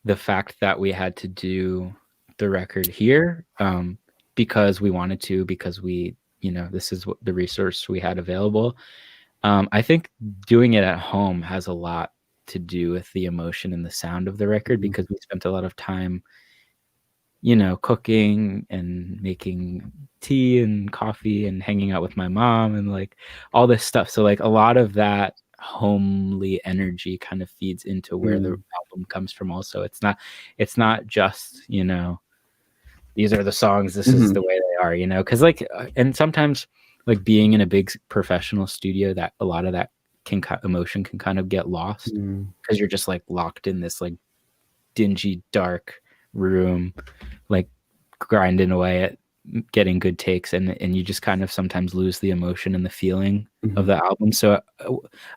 the fact that we had to do the record here, because we wanted to, because we, this is what the resource we had available. I think doing it at home has a lot to do with the emotion and the sound of the record Mhm. because we spent a lot of time, cooking and making tea and coffee and hanging out with my mom and like all this stuff. So like a lot of that homely energy kind of feeds into where the Mm. album comes from also. It's not just, these are the songs, this is Mhm. the way they are, because like and sometimes like being in a big professional studio, that a lot of that emotion can kind of get lost Mm. because you're just like locked in this like dingy dark room, like grinding away at getting good takes, and you just kind of sometimes lose the emotion and the feeling of Mhm. the album. So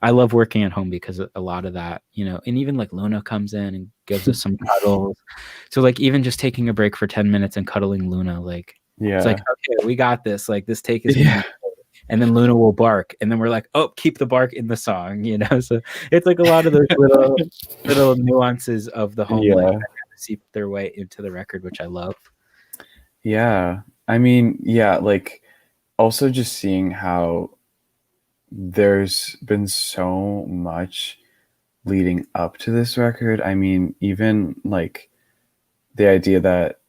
I love working at home because a lot of that, and even like Luna comes in and gives us some cuddles. So like even just taking a break for 10 minutes and cuddling Luna, like it's like, Yeah. okay, we got this, like this take is gonna Yeah. be great. And then Luna will bark, and then we're like, oh, keep the bark in the song, so it's like a lot of those little nuances of the home life Yeah. that kind of seep their way into the record, which I love. Yeah. I mean, yeah, like also just seeing how there's been so much leading up to this record. I mean, even like the idea that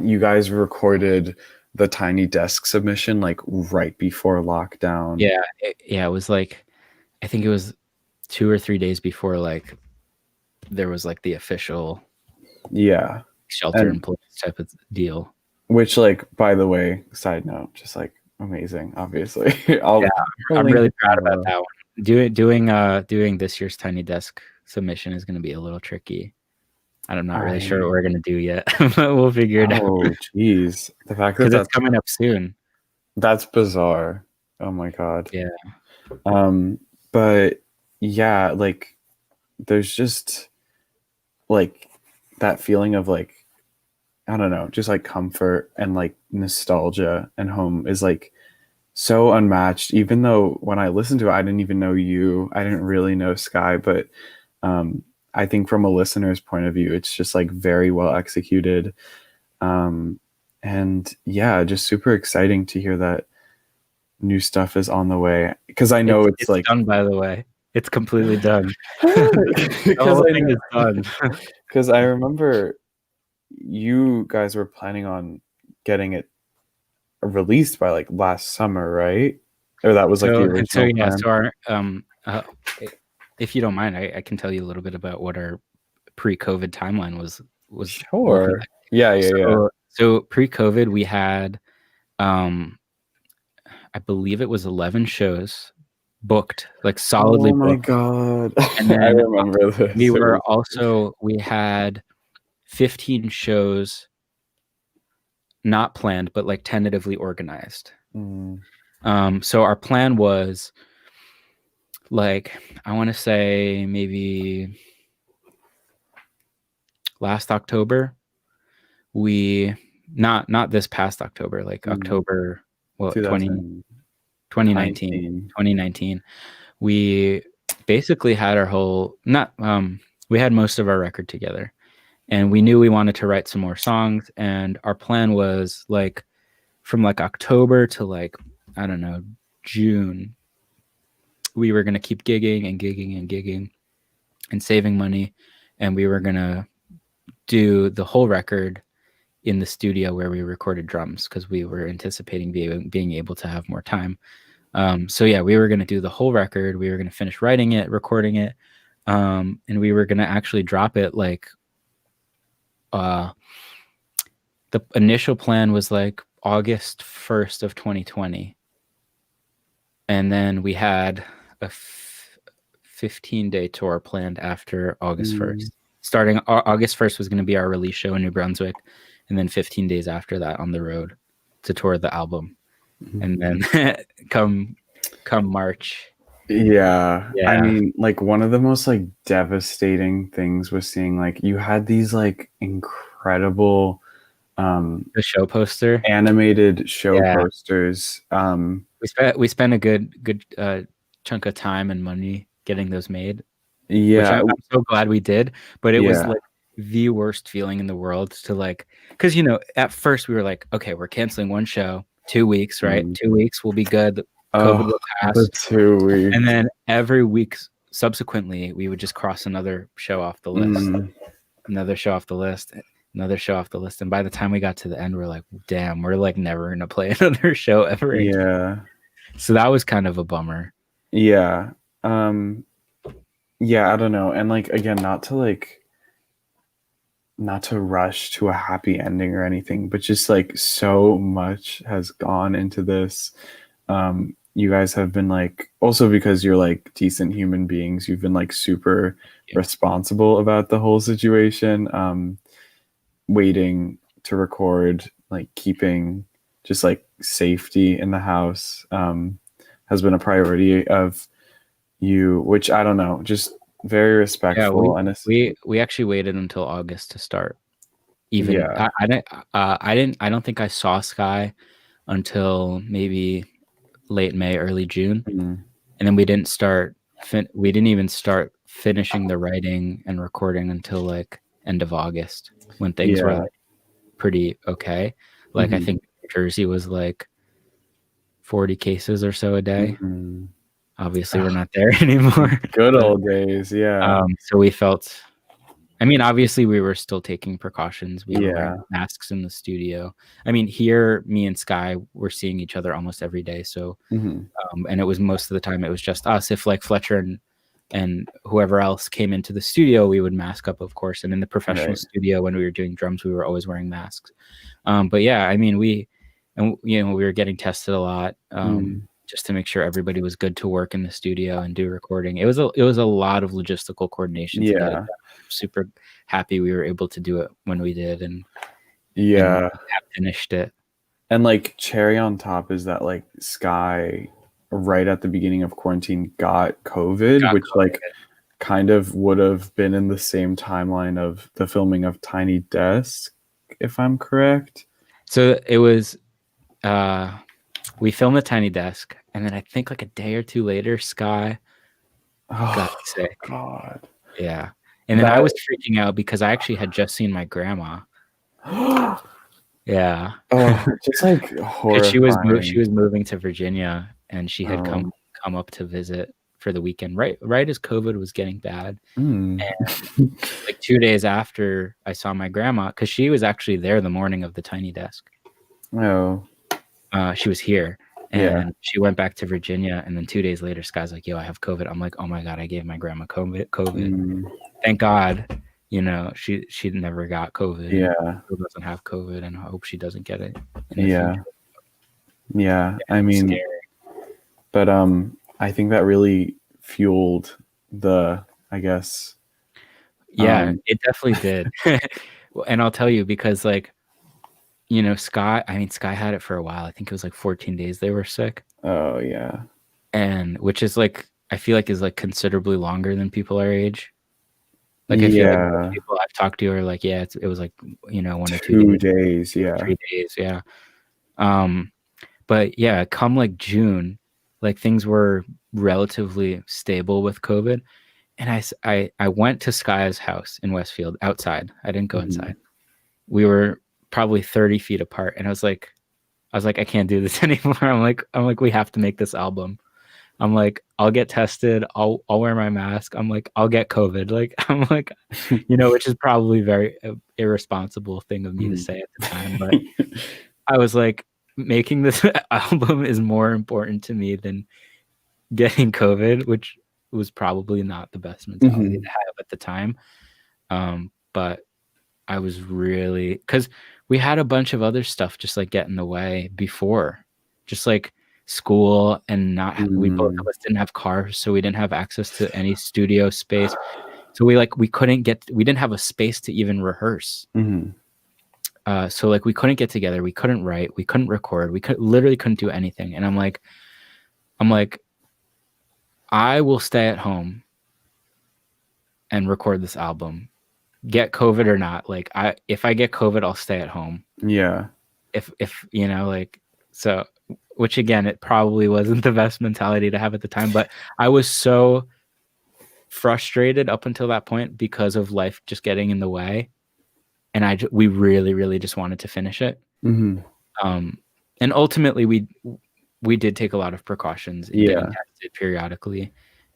you guys recorded the Tiny Desk submission like right before lockdown. Yeah, it was like, I think it was 2 or 3 days before like there was like the official Yeah. shelter in And place type of deal. which, like, by the way, side note, just like amazing, obviously. Yeah, I'll I'm link really it proud about below. that one. Doing this year's Tiny Desk submission is going to be a little tricky. I'm not really sure what I we're going to do yet, but we'll figure it out Oh geez. The fact that because it's coming up soon. that's bizarre. Oh my god. Yeah, Um, but yeah, like there's just like that feeling of like I don't know, just like comfort and like nostalgia and home is like so unmatched. Even though when I listened to it, I didn't even know you. I didn't really know Sky, but I think from a listener's point of view, it's just like very well executed. Um, and yeah, just super exciting to hear that new stuff is on the way because I know it's it's like done, by the way. It's completely done. The because whole I thing know is done. because I remember you guys were planning on getting it released by like last summer, right? Or that was like the original Yeah, plan. so our if you don't mind, I can tell you a little bit about what our pre-COVID timeline was looking Sure. like. Yeah, yeah, yeah. So pre-COVID we had I believe it was 11 shows booked, like solidly Oh my booked. God. And I then remember this. It was we had 15 shows not planned, but like tentatively organized. mm, So our plan was like, I want to say maybe last October, we not this past October, like mm, October, well, 2019, 2019. 2019, we basically had our whole, not, we had most of our record together, and we knew we wanted to write some more songs. And our plan was like from like October to like, I don't know, June, we were going to keep gigging and gigging and gigging and saving money. And we were going to do the whole record in the studio where we recorded drums, because we were anticipating being able to have more time. So yeah, we were going to do the whole record. We were going to finish writing it, recording it, and we were going to actually drop it like the initial plan was like August 1st of 2020. And then we had a 15-day tour planned after August 1st. Starting August 1st was going to be our release show in New Brunswick, and then 15 days after that on the road to tour the album. And then come March. Yeah. I Yeah. mean, like one of the most like devastating things was seeing like you had these like incredible The show poster. animated show Yeah. posters. We spent a good chunk of time and money getting those made, which Yeah. I'm so glad we did. But it was Yeah. like the worst feeling in the world to like, because at first we were like, okay, we're canceling one show, 2 weeks, right? 2 weeks will be good. COVID Oh, will the pass. 2 weeks. And then every week subsequently, we would just cross another show off the list, another show off the list, another show off the list. And by the time we got to the end, we're like, damn, we're like never going to play another show ever again. Yeah. So that was kind of a bummer. Yeah. Yeah, I don't know. And like again, not to rush to a happy ending or anything, but just like so much has gone into this. You guys have been like, also because you're like decent human beings, you've been like super responsible about the whole situation. Waiting to record, like keeping just like safety in the house, has been a priority of you, which I don't know, just very Yeah, respectful. And it's, we actually waited until August to start. Even yeah. I don't think I saw Sky until maybe late May, early June. Mm. And then we didn't even start finishing the writing and recording until like end of August, when things were Yeah. like pretty okay. Like I think Jersey was like 40 cases or so a day. Obviously we're not there anymore. Good old days. Yeah. So we felt, I mean, obviously we were still taking precautions. We were Yeah. wearing masks in the studio. I mean, here, me and Sky were seeing each other almost every day. So, and it was most of the time, it was just us. If like Fletcher and whoever else came into the studio, we would mask up, of course. And in the professional studio, when we were doing drums, we were always wearing masks. But yeah, I mean, we were getting tested a lot. Just to make sure everybody was good to work in the studio and do recording. It was a lot of logistical coordination to get it done. I'm super happy we were able to do it when we did, and have finished it. And like cherry on top is that like Sky right at the beginning of quarantine got COVID, which like kind of would have been in the same timeline of the filming of Tiny Desk, if I'm correct. So it was we filmed the Tiny Desk, and then I think like a day or two later, Sky got sick. God. Yeah. And then I was freaking out because I actually had just seen my grandma. Yeah. Oh, just like horrifying. She was moving to Virginia, and she had come up to visit for the weekend, right as COVID was getting bad. And like 2 days after I saw my grandma, because she was actually there the morning of the Tiny Desk. Oh. She was here, Yeah. and she went back to Virginia, and then 2 days later, Sky's like, "Yo, I have COVID." I'm like, "Oh my God, I gave my grandma COVID. Mm, Thank God, she never got COVID and yeah. still doesn't have COVID, and I hope she doesn't get it in the Yeah. future." Yeah. Yeah, I it was mean, scary. but I think that really fueled the, I guess, Yeah, um, it definitely did. And I'll tell you because, like, Sky had it for a while. I think it was like 14 days they were sick, oh yeah. and which is like I feel like is like considerably longer than people our age. Like I feel like most Yeah. people I've talked to are like, yeah, it was like 1 or 2 days, 2 days. Yeah. 3 days, yeah. Um, but yeah, come like June, like things were relatively stable with COVID, and I went to Sky's house in Westfield outside. I didn't go Mhm. inside. We were probably 30 feet apart, and I was like, I can't do this anymore. I'm like, we have to make this album. I'm like, I'll get tested. I'll wear my mask. I'm like, I'll get COVID. Like, I'm like, which is probably very irresponsible thing of me to Mhm. say at the time. But I was like, making this album is more important to me than getting COVID, which was probably not the best mentality to Mhm. have at the time. But I was really because we had a bunch of other stuff just like get in the way before, just like school and not we both of Mm. us didn't have cars, so we didn't have access to any studio space. So we didn't have a space to even rehearse. Mhm. So like we couldn't get together, we couldn't write, we couldn't record, we literally couldn't do anything. And I'm like, I will stay at home and record this album, get COVID or not. Like if I get COVID, I'll stay at home. Yeah. If like, so, which again, it probably wasn't the best mentality to have at the time, but I was so frustrated up until that point because of life just getting in the way, and we really really just wanted to finish it. Mhm. And ultimately we did take a lot of precautions in getting Yeah. tested periodically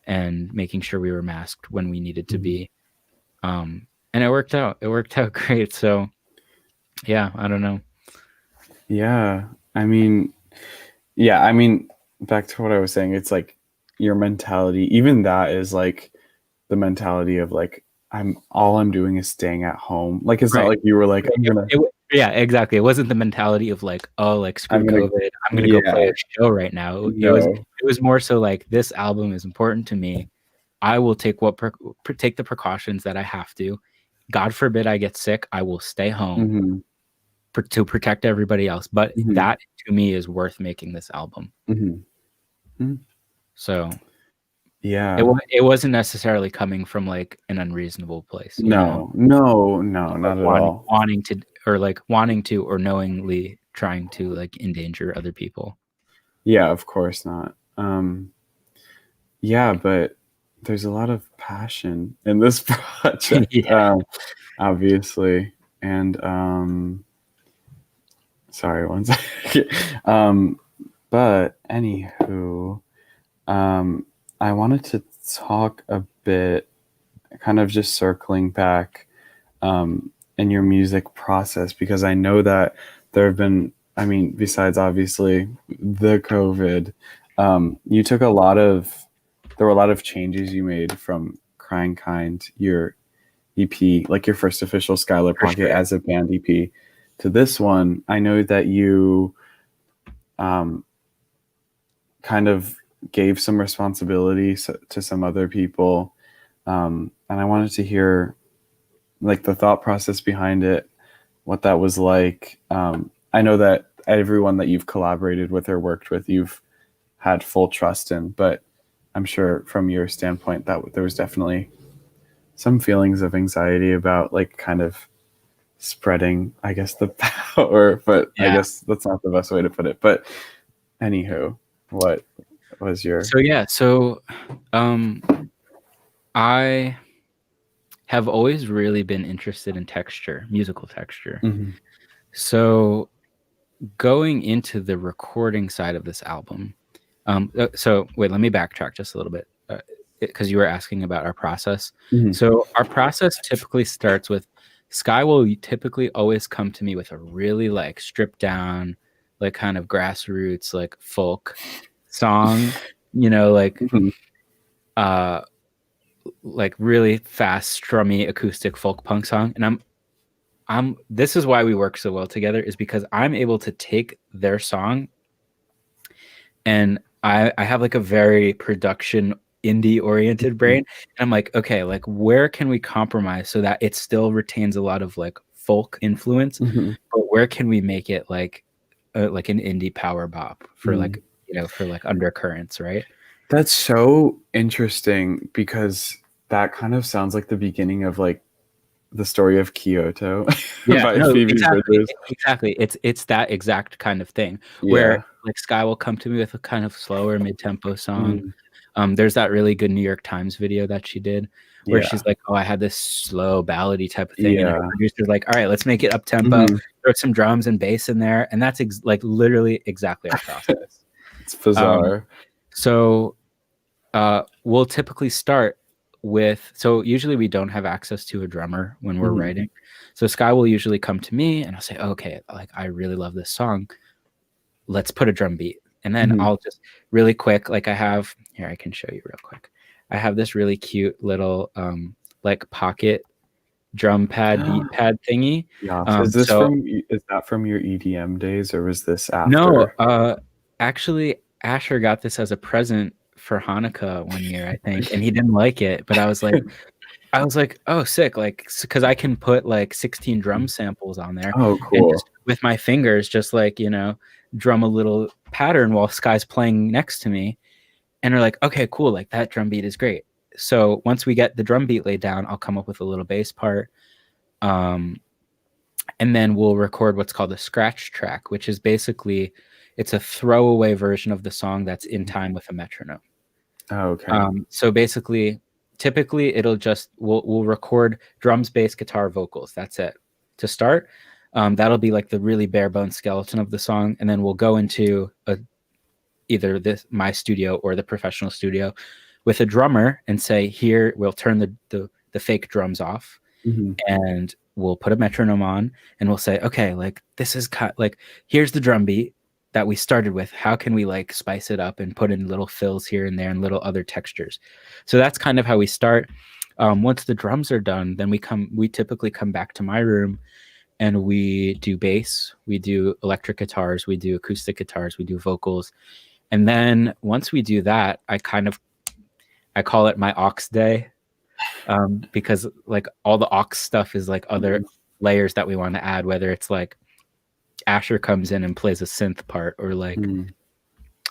and making sure we were masked when we needed to Mhm. be. And it worked out great. So yeah, I don't know. Yeah. I mean, yeah, I mean, back to what I was saying, it's like your mentality, even that is like the mentality of like I'm doing is staying at home. Like it's not Right. like you were like Yeah, exactly. It wasn't the mentality of like, oh, like screw I'm gonna COVID, I'm gonna go play yeah, a show right now. It was no. it was more so like this album is important to me. I will take the precautions that I have to. God forbid I get sick, I will stay home Mhm. to protect everybody else. But Mhm. that to me is worth making this album. Mhm. Mhm. So Yeah. it wasn't necessarily coming from like an unreasonable place, No. No, no, like not at all. wanting to or knowingly trying to like endanger other people. Yeah, of course not. Yeah, but there's a lot of passion in this project, Yeah. obviously. And sorry, one second. But anywho, I wanted to talk a bit, kind of just circling back in your music process, because I know that there have been, I mean, besides obviously the COVID, you took a lot of, there were a lot of changes you made from Crying Kind, your EP, like your first official Skylar For Pocket sure. as a band EP, to this one. I know that you um, kind of gave some responsibility to some other people, and I wanted to hear like the thought process behind it, what that was like. I know that everyone that you've collaborated with or worked with, you've had full trust in, but I'm sure from your standpoint that there was definitely some feelings of anxiety about like kind of spreading, I guess, the power, but I Yeah. guess that's not the best way to put it. But anywho, what was your? So yeah, um I have always really been interested in texture, musical texture. Mhm. So going into the recording side of this album, so wait, let me backtrack just a little bit, because you were asking about our process. Mhm. So our process typically starts with Sky will typically always come to me with a really like stripped down, like kind of grassroots, like folk song, you know, Mhm. uh like really fast, strummy acoustic folk punk song. And I'm this is why we work so well together, is because I'm able to take their song, and I have like a very production indie oriented brain. And I'm like, okay, like where can we compromise so that it still retains a lot of like folk influence, Mhm. but where can we make it like an indie power bop for Mm. like, you know, for like undercurrents, right? That's so interesting because that kind of sounds like the beginning of like the story of Kyoto Yeah, by no, Phoebe exactly. Bridgers. Exactly. It's that exact kind of thing where Yeah. like Sky will come to me with a kind of slower mid-tempo song. Mm. There's that really good New York Times video that she did where she's Yeah. like, "Oh, I had this slow ballady type of thing," and her Yeah. producer's like, "All right, let's make it up tempo, Mhm. throw some drums and bass in there," and that's like literally exactly our process. It's Um, bizarre. so we'll typically start with, so usually we don't have access to a drummer when we're Mhm. writing. So Sky will usually come to me and I'll say, okay, like I really love this song. Let's put a drum beat. And then Mhm. I'll just really quick, like I have here, I can show you real quick. I have this really cute little like pocket drum pad beat pad thingy. Gosh, is this So from is that from your EDM days or was this no, after? actually Asher got this as a present for Hanukkah one year, I think, and he didn't like it, but I was like, "Oh, sick!" Like, because I can put like 16 drum samples on there, Oh, and cool. just with my fingers, just like, you know, drum a little pattern while Sky's playing next to me, and we're like, "Okay, cool! Like that drum beat is great." So once we get the drum beat laid down, I'll come up with a little bass part, um, and then we'll record what's called a scratch track, which is basically it's a throwaway version of the song that's in time with a metronome. Oh, okay. So basically, typically it'll just we'll record drums, bass, guitar, vocals. That's it to start. That'll be like the really bare bones skeleton of the song, and then we'll go into either this my studio or the professional studio with a drummer and say, here we'll turn the fake drums off, Mhm. and we'll put a metronome on, and we'll say, okay, like this is like here's the drum beat that we started with. How can we like spice it up and put in little fills here and there and little other textures? So that's kind of how we start. Once the drums are done, then we typically come back to my room and we do bass, we do electric guitars, we do acoustic guitars, we do vocals. And then once we do that, I call it my aux day, because like all the aux stuff is like other Mhm. layers that we want to add, whether it's like Asher comes in and plays a synth part, or like Mhm.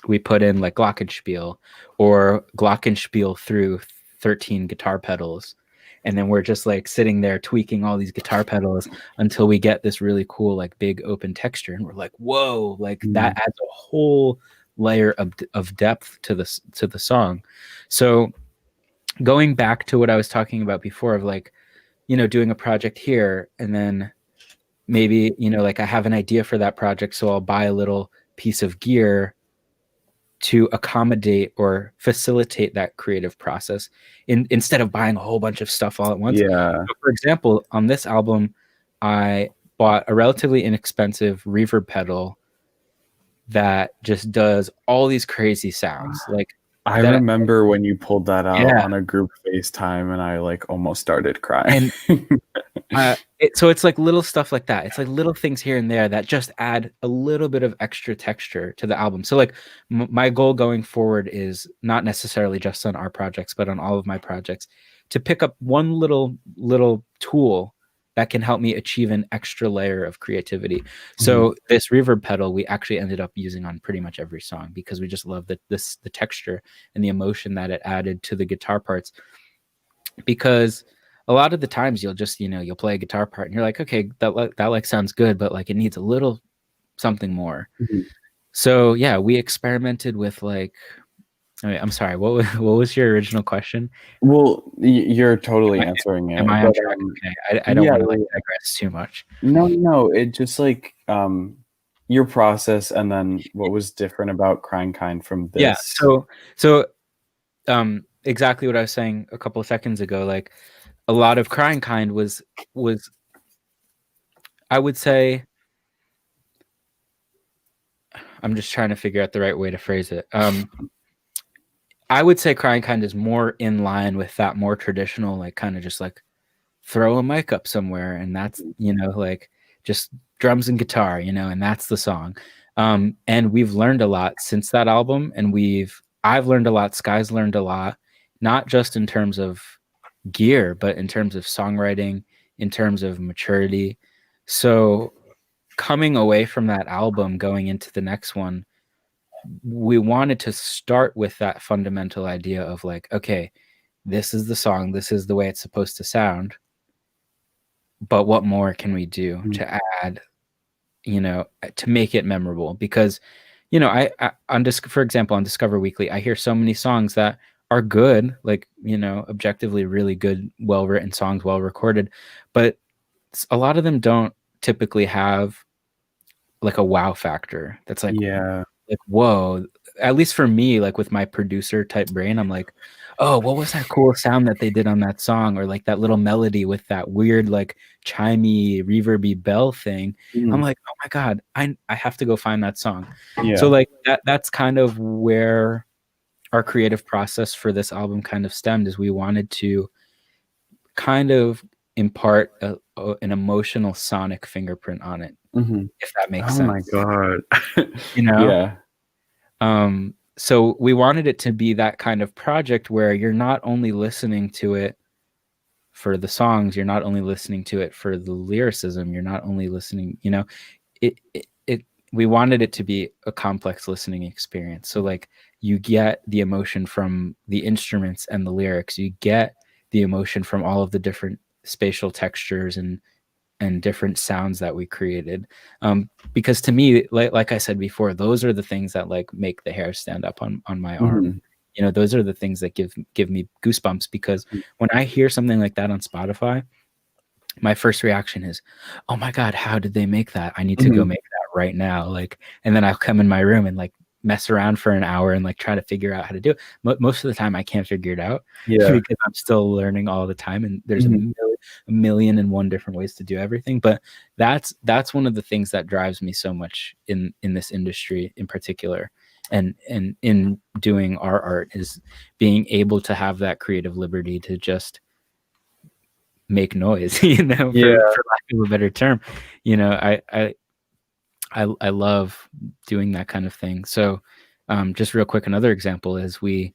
we put in like glockenspiel or glockenspiel through 13 guitar pedals, and then we're just like sitting there tweaking all these guitar pedals until we get this really cool like big open texture, and we're like, whoa, like that Mhm. adds a whole layer of depth to the song. So going back to what I was talking about before of like, you know, doing a project here, and then maybe, you know, like I have an idea for that project, so I'll buy a little piece of gear to accommodate or facilitate that creative process instead of buying a whole bunch of stuff all at once. Yeah. So for example, on this album, I bought a relatively inexpensive reverb pedal that just does all these crazy sounds like I that. remember when you pulled that out Yeah. on a group FaceTime and I like almost started crying. And so it's like little stuff like that. It's like little things here and there that just add a little bit of extra texture to the album. So like my goal going forward is not necessarily just on our projects, but on all of my projects, to pick up one little tool that can help me achieve an extra layer of creativity. Mhm. So this reverb pedal we actually ended up using on pretty much every song because we just love the texture and the emotion that it added to the guitar parts. Because a lot of the times you'll just, you know, you'll play a guitar part and you're like, okay, that like sounds good, but like it needs a little something more. Mhm. So yeah, we experimented with like, I mean, I'm sorry, what was your original question? Well, you're Am totally I, answering am it, I on but track? Okay, I don't yeah, want to like yeah, yeah. digress too much. No, no, it just like your process and then what was different about Crying Kind from Yeah, this. so exactly what I was saying a couple of seconds ago. Like a lot of Crying Kind was I would say I'm just trying to figure out the right way to phrase it. I would say Crying Kind is more in line with that more traditional, like kind of just like throw a mic up somewhere and that's, like just drums and guitar, and that's the song. And we've learned a lot since that album, and I've learned a lot, Sky's learned a lot, not just in terms of gear, but in terms of songwriting, in terms of maturity. So coming away from that album, going into the next one, we wanted to start with that fundamental idea of like, okay, this is the song, this is the way it's supposed to sound, but what more can we do to add, to make it memorable? Because, for example, on Discover Weekly, I hear so many songs that are good, like, objectively really good, well-written songs, well-recorded, but a lot of them don't typically have like a wow factor that's like, Yeah. like, whoa. At least for me, like with my producer type brain, I'm like, oh, what was that cool sound that they did on that song? Or like that little melody with that weird, like chimey, reverby bell thing. I'm like, oh my God, I have to go find that song. So Yeah. like that's kind of where our creative process for this album kind of stemmed, is we wanted to kind of impart an emotional sonic fingerprint on it, if that makes Oh my sense. God. Yeah. Yeah. So we wanted it to be that kind of project where you're not only listening to it for the songs, you're not only listening to it for the lyricism, you're not only listening, we wanted it to be a complex listening experience. So like you get the emotion from the instruments and the lyrics, you get the emotion from all of the different spatial textures and different sounds that we created. Because to me, like I said before, those are the things that like make the hair stand up on my arm. Those are the things that give me goosebumps, because when I hear something like that on Spotify, my first reaction is, oh my God, how did they make that? I need to go make that right now. Like, and then I'll come in my room and like mess around for an hour and like try to figure out how to do it. Most of the time I can't figure it out Yeah. because I'm still learning all the time, and there's a million and one different ways to do everything. But that's one of the things that drives me so much in this industry in particular, and in doing our art, is being able to have that creative liberty to just make noise, for lack of a better term. I love doing that kind of thing. So just real quick, another example is we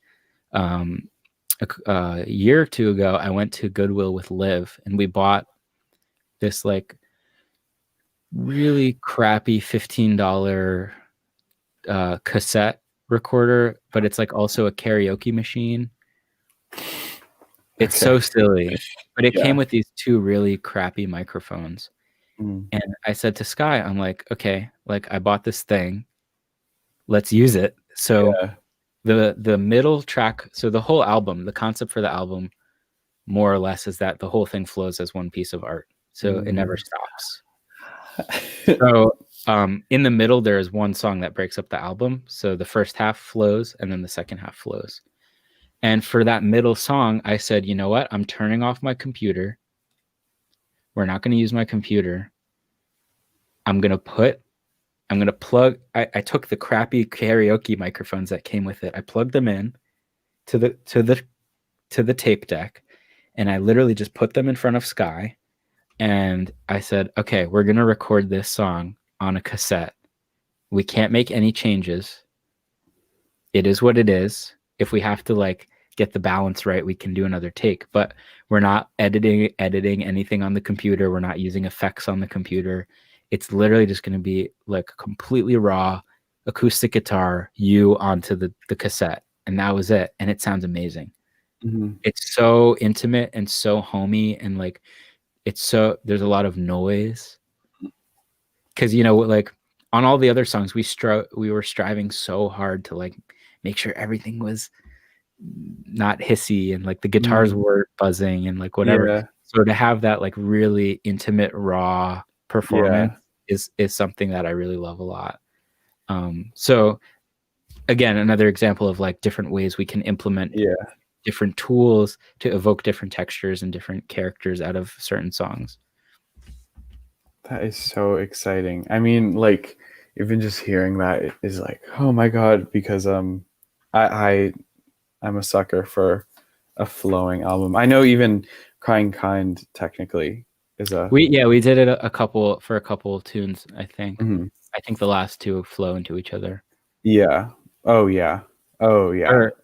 a year or two ago, I went to Goodwill with Liv, and we bought this like really crappy $15 cassette recorder, but it's like also a karaoke machine. It's so silly, but it came with these two really crappy microphones. And I said to Sky, I'm like, okay, like I bought this thing, let's use it. So the middle track, so the whole album, the concept for the album more or less is that the whole thing flows as one piece of art. So it never stops. So in the middle, there is one song that breaks up the album. So the first half flows and then the second half flows. And for that middle song, I said, you know what? I'm turning off my computer. We're not going to use my computer. I'm going to plug, I took the crappy karaoke microphones that came with it. I plugged them in to the tape deck, and I literally just put them in front of Sky. And I said, okay, we're going to record this song on a cassette. We can't make any changes. It is what it is. If we have to like get the balance right, we can do another take, but we're not editing anything on the computer. We're not using effects on the computer. It's literally just going to be like completely raw acoustic guitar, you onto the cassette. And that was it. And it sounds amazing. It's so intimate and so homey, and like there's a lot of noise, because like on all the other songs we were striving so hard to like make sure everything was not hissy and like the guitars were buzzing and like whatever. So to have that like really intimate raw performance is something that I really love a lot. So again, another example of like different ways we can implement different tools to evoke different textures and different characters out of certain songs. That is so exciting. I mean, like, even just hearing that is like, oh my god, because I I'm a sucker for a flowing album. I know even Crying Kind technically is a We did it a couple for a couple of tunes, I think. mhm. I think the last two flow into each other. Yeah. Oh yeah. Oh yeah. Or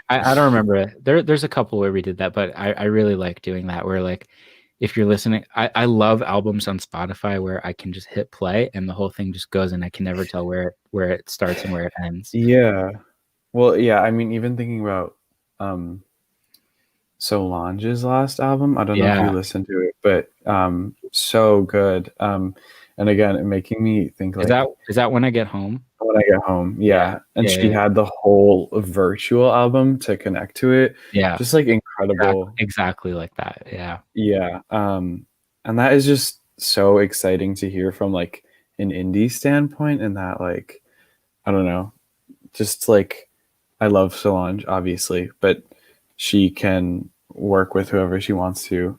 I don't remember it. There's a couple where we did that, but I really like doing that where like if you're listening, I love albums on Spotify where I can just hit play and the whole thing just goes and I can never tell where it starts and where it ends. Yeah. Well, yeah, I mean even thinking about um Solange's last album, I don't know if you Yeah. listened to it, but so good. And again, making me think Is like that When I Get Home? when I get home, Yeah. yeah. And Yeah, she yeah. had the whole virtual album to connect to it. Yeah. Just like incredible. Exactly like that. Yeah. Yeah. And that is just so exciting to hear from like an indie standpoint and that like I don't know, just like I love Solange obviously, but she can work with whoever she wants to.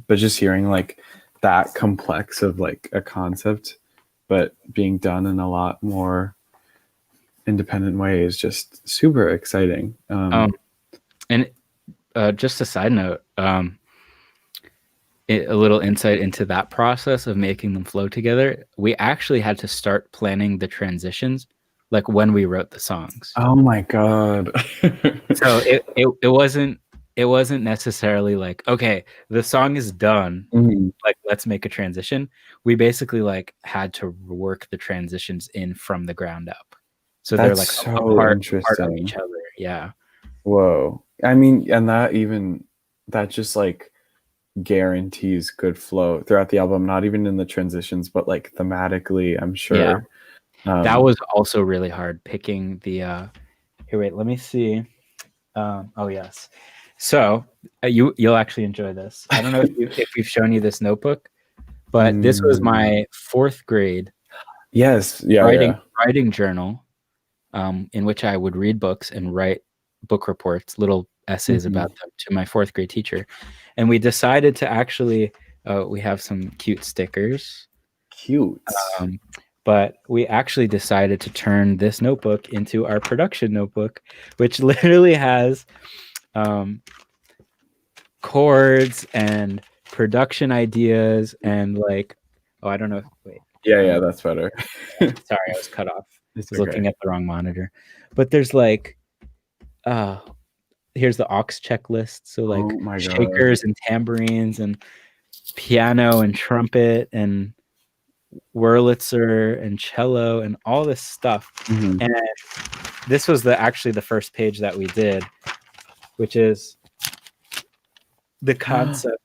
But just hearing like that complex of like a concept but being done in a lot more independent way is just super exciting. And just a side note, a little insight into that process of making them flow together. We actually had to start planning the transitions like when we wrote the songs. Oh my god. So it wasn't necessarily like, okay, the song is done, Mhm. like let's make a transition. We basically like had to work the transitions in from the ground up. So they're That's like a so part of interesting. each other. Yeah. Whoa. I mean, and that even that just like guarantees good flow throughout the album, not even in the transitions, but like thematically, I'm Yeah. sure. That Um, was also really hard picking the here, wait, let me see. Oh yes. So you'll actually enjoy this. I don't know if we've shown you this notebook, but this was mm, my fourth grade yes, yeah, writing yeah. writing journal, in which I would read books and write book reports, little essays Mhm. about them to my fourth grade teacher. And we decided to actually, we have some cute stickers, Cute. um, but we actually decided to turn this notebook into our production notebook, which literally has um, chords and production ideas and like, oh, I don't know. Wait, Yeah, I don't yeah, know. that's better. Sorry, I was cut off. I It's was looking okay. at the wrong monitor. But there's like, uh, here's the aux checklist. So like Oh my god. shakers and tambourines and piano and trumpet and Wurlitzer and cello and all this stuff. Mhm. And this was actually the first page that we did, which is the concept,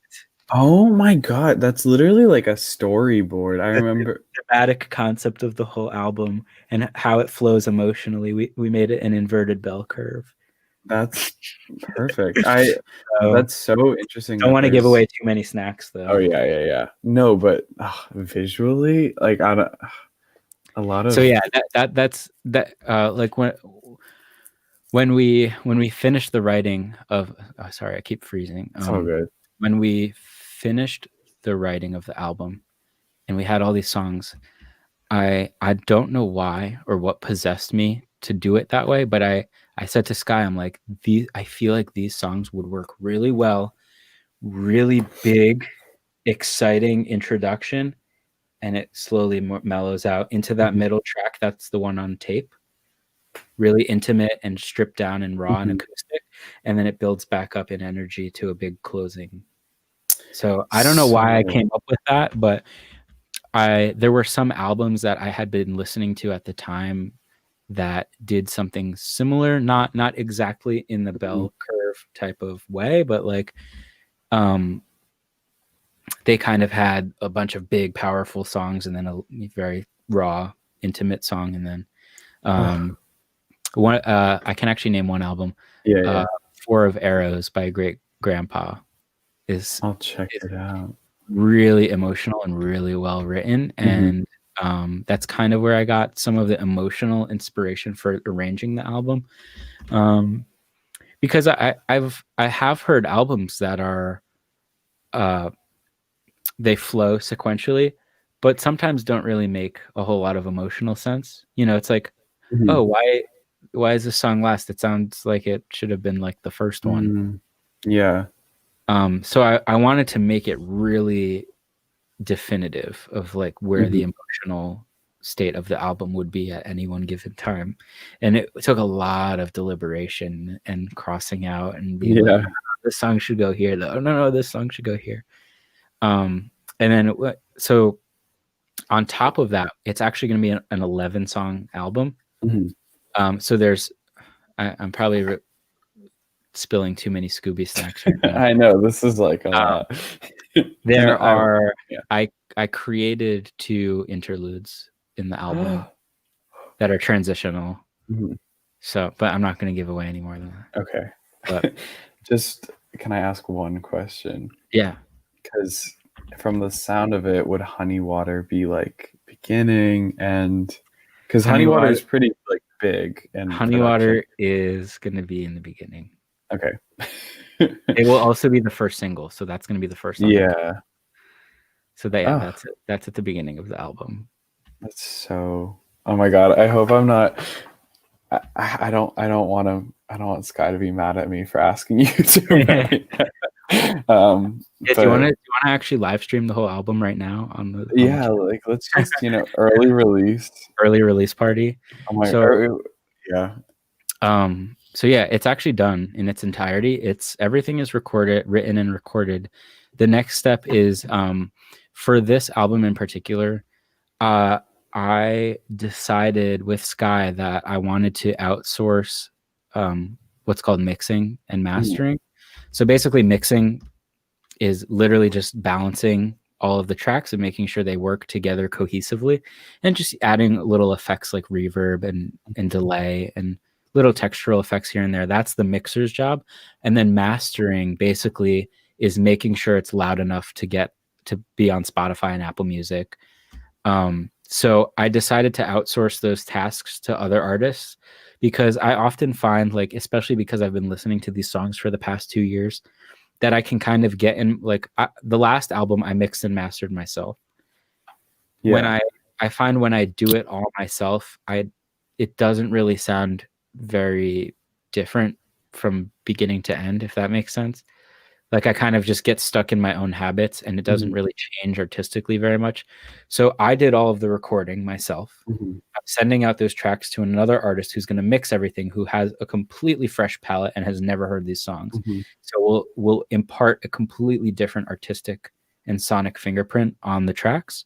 Oh my god, that's literally like a storyboard. I the remember thematic concept of the whole album and how it flows emotionally. We made it an inverted bell curve. that's perfect. I So that's so interesting don't that want to give away there's too many snacks oh though. yeah, yeah, yeah. No, but visually, like I don't a lot So of yeah, that's that like when we finished the writing of, oh, sorry, I keep freezing. it's all good. When we finished the writing of the album and we had all these songs, I don't know why or what possessed me to do it that way, but I said to Sky, I'm like, I feel like these songs would work really well, really big, exciting introduction, and it slowly mellows out into that Mhm, middle track. That's the one on tape, really intimate and stripped down and raw and mhm. acoustic, and then it builds back up in energy to a big closing. So I don't know why I So came up with that, but there were some albums that I had been listening to at the time that did something similar, not exactly in the mhm, bell curve type of way, but like um they kind of had a bunch of big powerful songs and then a very raw intimate song, and then ugh, um one I can actually name one album, yeah, uh yeah. Four of Arrows by Great Grandpa is I'll check is it out. really emotional and really well written, Mhm, and that's kind of where I got some of the emotional inspiration for arranging the album, um, because I have heard albums that are uh, they flow sequentially, but sometimes don't really make a whole lot of emotional sense. It's like, oh, Mhm. why is this song last? It sounds like it should have been like the first one. Mm, yeah. So I wanted to make it really definitive of like where the Mhm. emotional state of the album would be at any one given time. And it took a lot of deliberation and crossing out and being like, Yeah. no, this song should go here. No, this song should go here. And then so on top of that, it's actually going to be an 11 song album. Mhm. So I'm probably spilling too many Scooby snacks right now. I know this is like a Um, lot. And there I are yeah. I created 2 interludes in the album that are transitional. Mhm. So, but I'm not going to give away any more than that. Okay. But Just can I ask one question? yeah, Because from the sound of it, would honey water be like beginning and because honey honey water water is pretty like big in honey production. water is going to be in the beginning. Okay. It will also be the first single, so that's going to be the first song that comes. Yeah. So that, yeah, Oh, that's it. That's at the beginning of the album. that's so. Oh my God. I hope I'm not. I don't. I don't want to. I don't want Sky to be mad at me for asking you to Yeah, write. do you want But to actually live stream the whole album right now on the yeah, like let's just early release. early release party? Oh my. So Yeah. so yeah, it's actually done in its entirety. Everything is recorded, written and recorded. The next step is for this album in particular, uh I decided with Sky that I wanted to outsource what's called mixing and Mhm. mastering. So basically mixing is literally just balancing all of the tracks and making sure they work together cohesively and just adding little effects like reverb and delay and little textural effects here and there. That's the mixer's job. And then mastering basically is making sure it's loud enough to be on Spotify and Apple Music. So I decided to outsource those tasks to other artists because I often find, like, especially because I've been listening to these songs for the past 2 years, that I can kind of get in. Like the last album I mixed and mastered myself. When Yeah. I find when I do it all myself, it doesn't really sound very different from beginning to end, if that makes sense. Like I kind of just get stuck in my own habits and it doesn't Mhm. really change artistically very much. So I did all of the recording myself. Mhm. I'm sending out those tracks to another artist who's going to mix everything, who has a completely fresh palette and has never heard these songs. Mhm. So we'll impart a completely different artistic and sonic fingerprint on the tracks,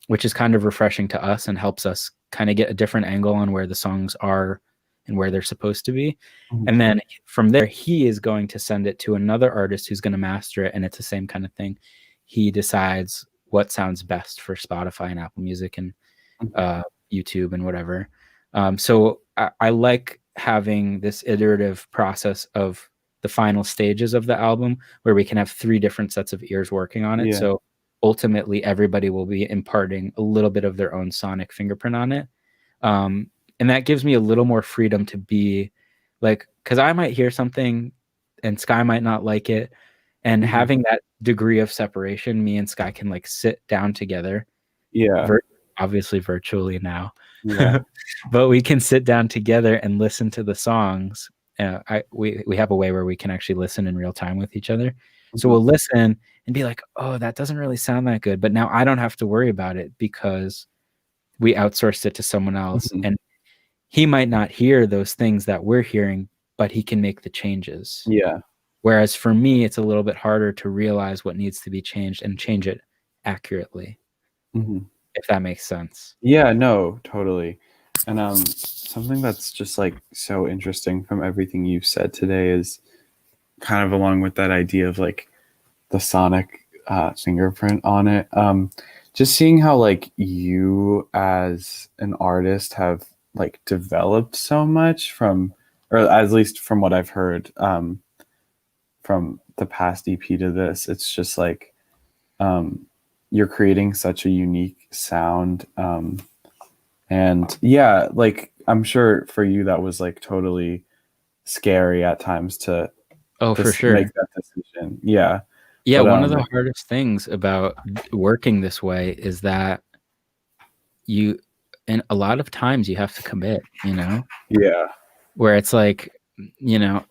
which is kind of refreshing to us and helps us kind of get a different angle on where the songs are and where they're supposed to be. Mhm. And then from there, he is going to send it to another artist who's going to master it. And it's the same kind of thing. He decides what sounds best for Spotify and Apple Music and Mhm. YouTube and whatever. So I like having this iterative process of the final stages of the album where we can have 3 different sets of ears working on it. Yeah. So ultimately, everybody will be imparting a little bit of their own sonic fingerprint on it. And that gives me a little more freedom to be like, because I might hear something and Sky might not like it. And Mhm. having that degree of separation, me and Sky can like sit down together, Yeah. vir- obviously virtually now, Yeah. but we can sit down together and listen to the songs. We have a way where we can actually listen in real time with each other. So Mhm. we'll listen and be like, oh, that doesn't really sound that good. But now I don't have to worry about it because we outsourced it to someone else. Mhm. And he might not hear those things that we're hearing, but he can make the changes. Yeah. Whereas for me, it's a little bit harder to realize what needs to be changed and change it accurately, Mhm. if that makes sense. Yeah, no, totally. And something that's just like so interesting from everything you've said today is kind of along with that idea of like the sonic fingerprint on it. Just seeing how like you as an artist have like developed so much from, or at least from what I've heard, from the past EP to this, it's just like um, you're creating such a unique sound. And yeah, like I'm sure for you that was like totally scary at times to Oh, for make sure. that decision. Yeah. Yeah, But one of the hardest things about working this way is that you, and a lot of times you have to commit, yeah. where it's like, you know,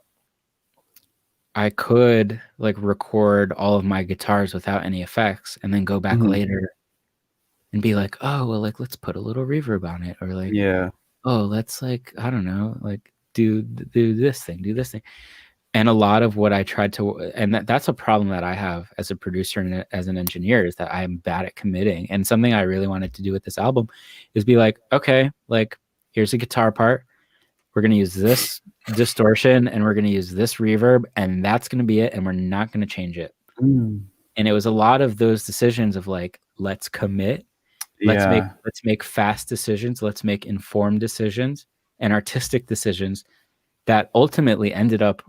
I could like record all of my guitars without any effects and then go back Mhm. later and be like, oh, well, like, let's put a little reverb on it. Or like, Yeah. oh, let's like, I don't know, like do this thing, do this thing. And a lot of what I tried to, and that's a problem that I have as a producer and as an engineer, is that I'm bad at committing. And something I really wanted to do with this album is be like, okay, like here's a guitar part. We're going to use this distortion and we're going to use this reverb, and that's going to be it. And we're not going to change it. Mm. And it was a lot of those decisions of like, let's commit, Yeah. let's make fast decisions, let's make informed decisions and artistic decisions that ultimately ended up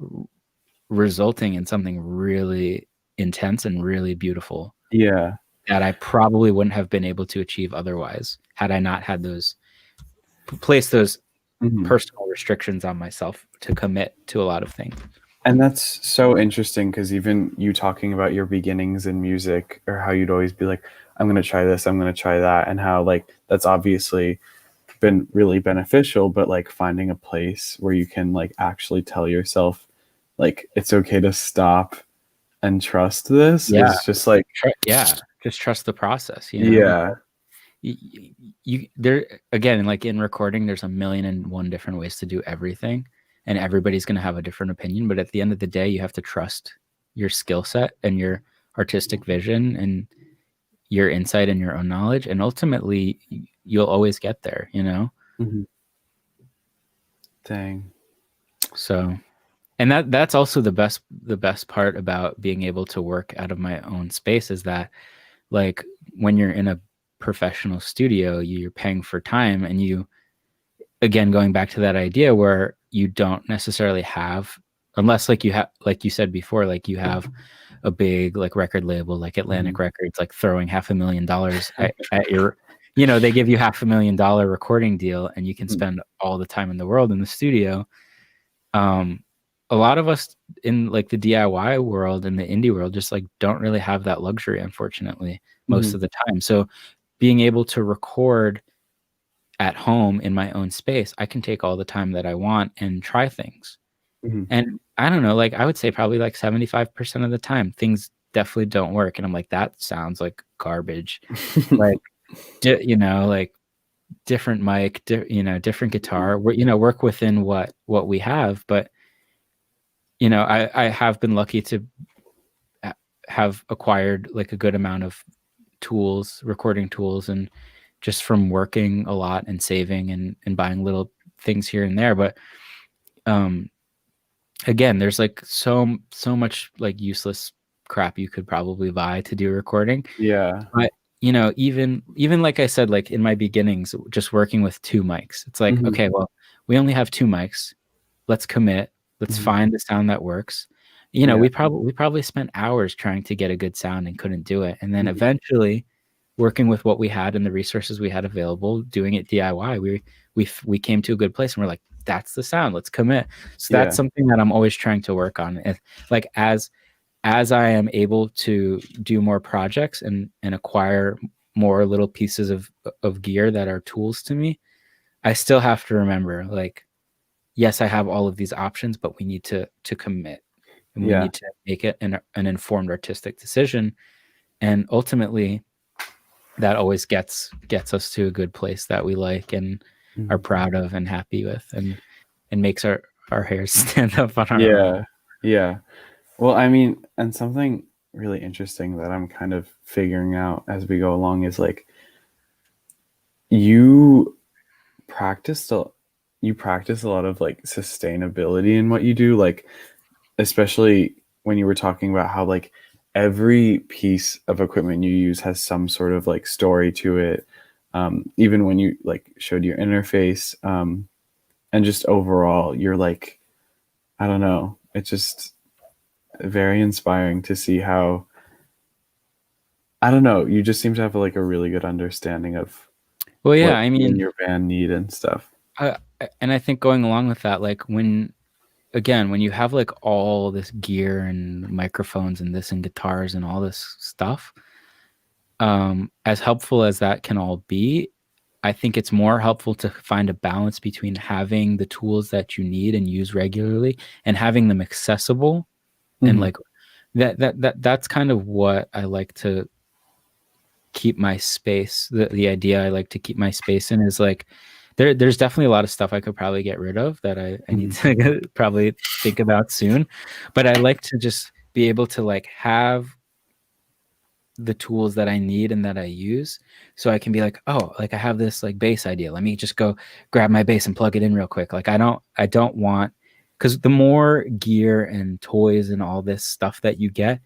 resulting in something really intense and really beautiful Yeah. that I probably wouldn't have been able to achieve otherwise had I not had those place those Mhm. personal restrictions on myself to commit to a lot of things. And that's so interesting because even you talking about your beginnings in music, or how you'd always be like, I'm going to try this, I'm going to try that, and how like that's obviously been really beneficial, but like finding a place where you can like actually tell yourself like it's okay to stop and trust this Yeah. is just like, Yeah. Just trust the process, yeah. you there again, like in recording, there's a million and one different ways to do everything, and everybody's going to have a different opinion. But at the end of the day, you have to trust your skill set and your artistic vision and your insight and your own knowledge, and ultimately you'll always get there. Mhm. Dang. So, and that's also the best part about being able to work out of my own space, is that like when you're in a professional studio, you're paying for time, and you, again, going back to that idea where you don't necessarily have, unless like you have, like you said before, like you have a big like record label like Atlantic Mhm. Records like throwing $500,000 at your, they give you $500,000 recording deal, and you can Mhm. spend all the time in the world in the studio. um a lot of us in like the DIY world and the indie world just like don't really have that luxury, unfortunately, most Mhm. of the time. So being able to record at home in my own space, I can take all the time that I want and try things. Mhm. And I don't know, like I would say probably like 75% of the time, things definitely don't work. And I'm like, that sounds like garbage. Like, like different mic, different guitar, work within what we have. But, I have been lucky to have acquired like a good amount of tools, recording tools, and just from working a lot and saving and buying little things here and there. But um again, there's like so much like useless crap you could probably buy to do recording. Yeah. But even like I said, like in my beginnings, just working with two mics, it's like, Mhm. okay, well, we only have two mics. Let's commit. Let's Mhm. find the sound that works. Yeah. We probably spent hours trying to get a good sound and couldn't do it. And then Mhm. eventually, working with what we had and the resources we had available, doing it DIY, we came to a good place, and we're like, that's the sound. Let's commit. So that's Yeah. something that I'm always trying to work on. And like as I am able to do more projects and acquire more little pieces of gear that are tools to me, I still have to remember, like, yes, I have all of these options, but we need to commit, and we Yeah. need to make it an informed artistic decision. And ultimately, that always gets us to a good place that we like and are Mhm. proud of and happy with, and makes our hairs stand up on our arm. Yeah. Yeah. Well, I mean, and something really interesting that I'm kind of figuring out as we go along is like you practiced a you practice a lot of like sustainability in what you do, like especially when you were talking about how like every piece of equipment you use has some sort of like story to it. Even when you like showed your interface, and just overall, you're like, I don't know, it's just very inspiring to see how, I don't know, you just seem to have like a really good understanding of Well, yeah, what I you and mean, your band need and stuff. and I think going along with that, like again, when you have like all this gear and microphones and this and guitars and all this stuff, as helpful as that can all be, I think it's more helpful to find a balance between having the tools that you need and use regularly and having them accessible. And Mhm. like that's kind of what I like to keep my space. The idea I like to keep my space in is like there's definitely a lot of stuff I could probably get rid of that I need Mhm. to probably think about soon. But I like to just be able to like have the tools that I need and that I use, so I can be like, oh, like I have this like bass idea. Let me just go grab my bass and plug it in real quick. Like I don't want, because the more gear and toys and all this stuff that you get,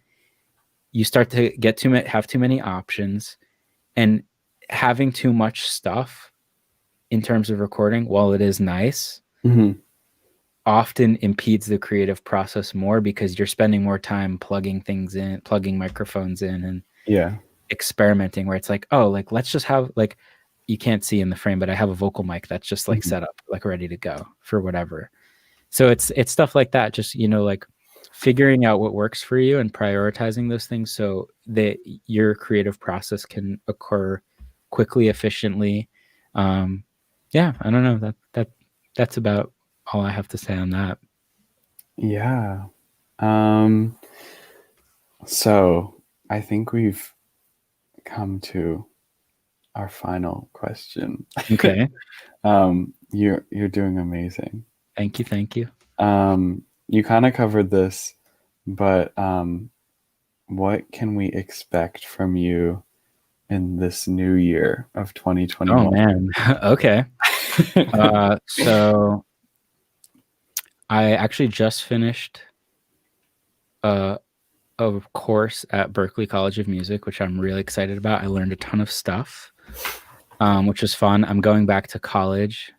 you start to get have too many options, and having too much stuff in terms of recording, while it is nice, Mhm. often impedes the creative process more because you're spending more time plugging things in, plugging microphones in, and Yeah. experimenting, where it's like, oh, like let's just have like, you can't see in the frame, but I have a vocal mic that's just like Mhm. set up, like ready to go for whatever. So it's stuff like that, just like figuring out what works for you and prioritizing those things so that your creative process can occur quickly, efficiently. um yeah, I don't know, that's about all I have to say on that. Yeah. Um, so I think we've come to our final question. Okay. You're doing amazing. Thank you. You kind of covered this, but what can we expect from you in this new year of Oh 2021? man. Okay. So I actually just finished uh, a course at Berklee College of Music, which I'm really excited about. I learned a ton of stuff, which was fun. I'm going back to college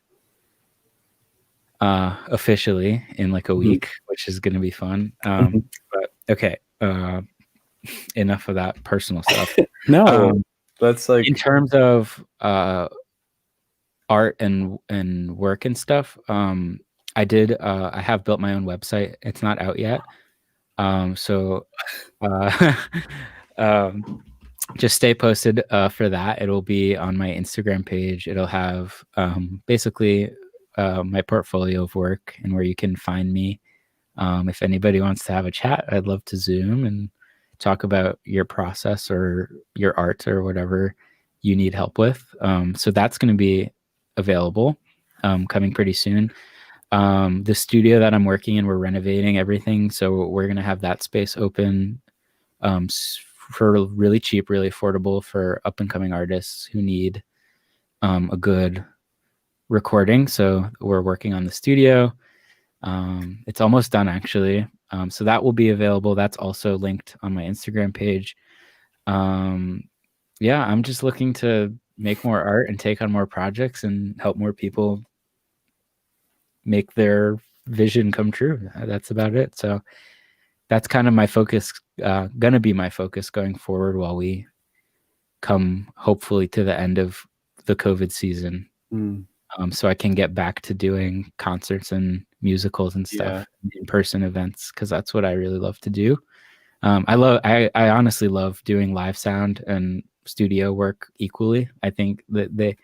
officially in like a Mhm. week, which is going to be fun. Mhm. But okay, enough of that personal stuff. No, Um, that's in like, terms of art and work and stuff, I have built my own website. It's not out yet. So uh, um, just stay posted for that. It'll be on my Instagram page. It'll have basically my portfolio of work and where you can find me. If anybody wants to have a chat, I'd love to Zoom and talk about your process or your art or whatever you need help with. So that's going to be available coming pretty soon. The studio that I'm working in, we're renovating everything. So we're going to have that space open for really cheap, really affordable for up and coming artists who need a good recording. So we're working on the studio. It's almost done actually. So that will be available. That's also linked on my Instagram page. Um, yeah, I'm just looking to make more art and take on more projects and help more people make their vision come true. That's about it. So that's kind of my focus, gonna be my focus going forward while we come hopefully to the end of the COVID season. mm, So I can get back to doing concerts and musicals and yeah. stuff, in-person events, because that's what I really love to do. I honestly love doing live sound and studio work equally. I think that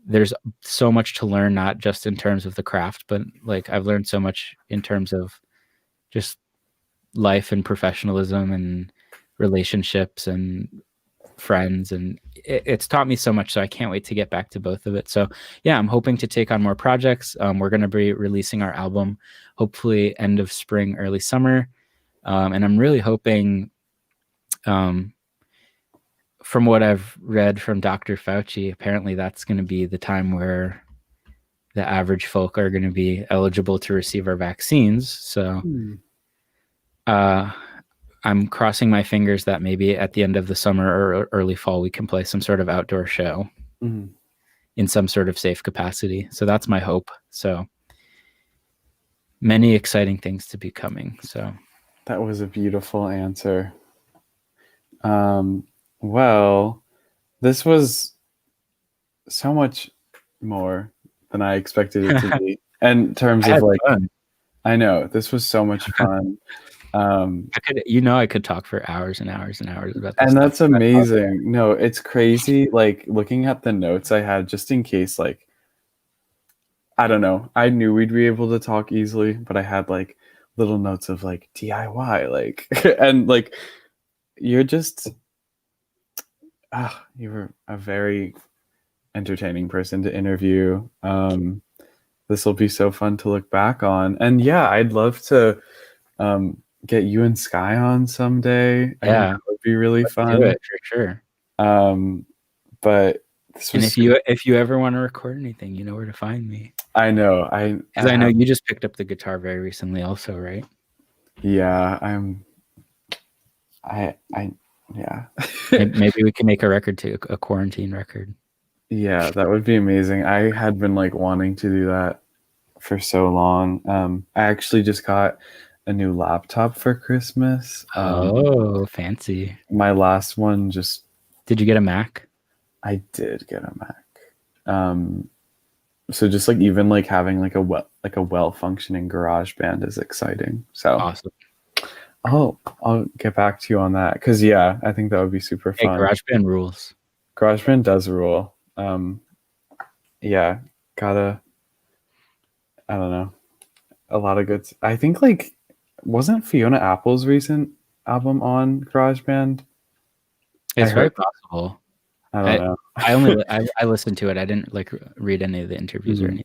there's so much to learn, not just in terms of the craft, but like I've learned so much in terms of just life and professionalism and relationships and friends, and it's taught me so much, so I can't wait to get back to both of it. So yeah, I'm hoping to take on more projects. We're going to be releasing our album hopefully end of spring, early summer, and I'm really hoping, um, from what I've read from Dr. Fauci, apparently that's going to be the time where the average folk are going to be eligible to receive our vaccines. So Mm, uh, I'm crossing my fingers that maybe at the end of the summer or early fall we can play some sort of outdoor show mm. in some sort of safe capacity. So that's my hope. So many exciting things to be coming. So That was a beautiful answer. Um, well, this was so much more than I expected it to I be. In terms of had like, fun. I know this was so much fun. I could talk for hours and hours and hours about this And stuff. that's amazing. No, it's crazy. Like looking at the notes I had just in case, like, I don't know. I knew we'd be able to talk easily, but I had like little notes of like DIY, like, and like, you're just, you were a very entertaining person to interview. This will be so fun to look back on. And yeah, I'd love to get you and Sky on someday. I think Yeah, that would be really let's do fun. it for sure. Um, but this And was, if you ever want to record anything, you know where to find me. I know, Because I know you just picked up the guitar very recently, also, right? yeah, yeah. Maybe we can make a record too, a quarantine record. Yeah, that would be amazing. I had been like wanting to do that for so long. I actually just got a new laptop for Christmas. Oh, fancy. My last one just, Did you get a Mac? I did get a Mac. Um, so just like even like having like a well functioning garage band is exciting. So Awesome. I'll get back to you on that because yeah, I think that would be super Hey, fun. GarageBand rules. GarageBand does rule. Yeah, gotta, I don't know, a lot of good. I think like wasn't Fiona Apple's recent album on GarageBand? I It's very heard. possible. I don't I know. I listened to it. I didn't like read any of the interviews or Mhm. anything.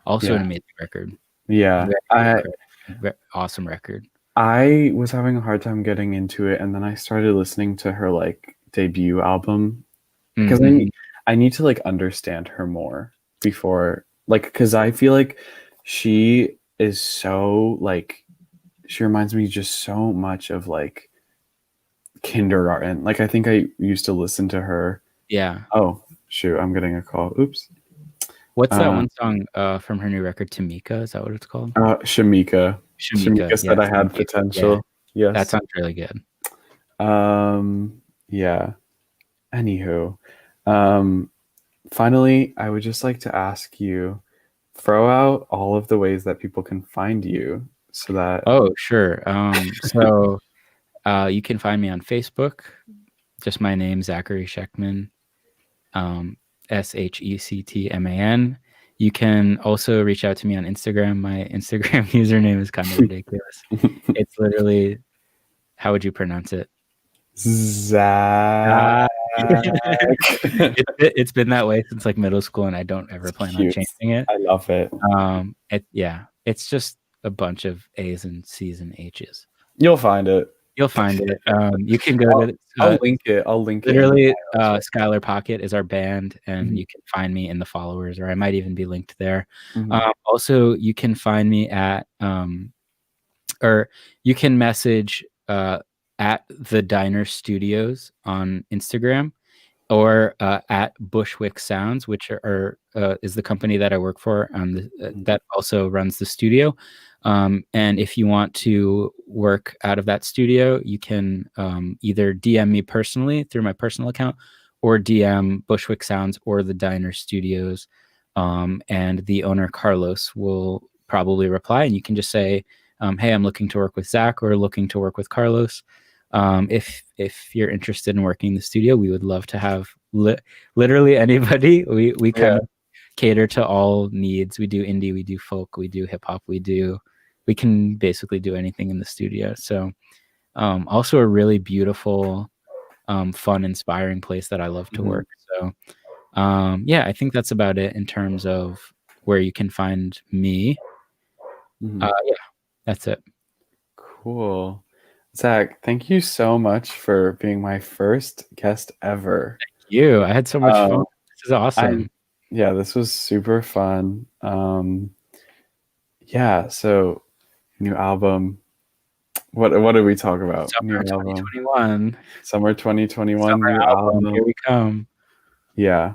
Also Yeah, an amazing record. yeah. Very incredible. Awesome record. I was having a hard time getting into it, and then I started listening to her like debut album because Mm-hmm. I need to like understand her more before like because I feel like she is so like she reminds me just so much of like kindergarten. Like I think I used to listen to her. Yeah. Oh shoot, I'm getting a call. Oops. What's that Uh, one song from her new record, Tamika? Is that what it's called? Shamika. Shamika. Shamika Yeah, said I had thank you. Yeah, potential. that Yes. sounds really good. Yeah. Anywho, um, finally, I would just like to ask you, throw out all of the ways that people can find you so that. Oh, sure. So you can find me on Facebook. Just my name, Zachary Shectman. Shectman. You can also reach out to me on Instagram. My Instagram username is kind of ridiculous. It's literally, how would you pronounce it? Zach. Ah. It's been that way since like middle school, and I don't ever It's plan on cute. changing it. I love it. It's just a bunch of A's and C's and H's. You'll find it. You'll find it. You can go I'll, to I'll link it. I'll link it. literally Skylar Pocket is our band, and Mhm. you can find me in the followers, or I might even be linked there. Mhm. Also, you can find me at or you can message at the Diner Studios on Instagram, or at Bushwick Sounds, which is the company that I work for, that also runs the studio. And if you want to work out of that studio, you can either DM me personally through my personal account, or DM Bushwick Sounds or the Diner Studios. And the owner, Carlos, will probably reply, and you can just say, hey, I'm looking to work with Zach, or looking to work with Carlos. If you're interested in working in the studio, we would love to have literally anybody. We kind of cater to all needs. We do indie, we do folk, we do hip hop, we can basically do anything in the studio. So also a really beautiful, fun, inspiring place that I love to work. So yeah, I think that's about it in terms of where you can find me. Yeah, that's it. Cool. Zach, thank you so much for being my first guest ever. I had so much fun. Um, This is awesome. yeah, this was super fun. Yeah, so new album. What did we talk about? New Summer album. 2021. Summer 2021, Summer new album. album. Here we come. Yeah.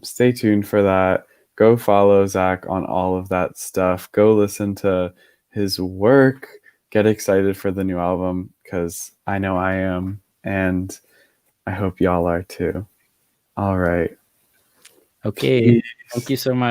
Stay tuned for that. Go follow Zach on all of that stuff. Go listen to his work. Get excited for the new album because I know I am. And I hope y'all are too. All right. Okay. Peace. Thank you so much.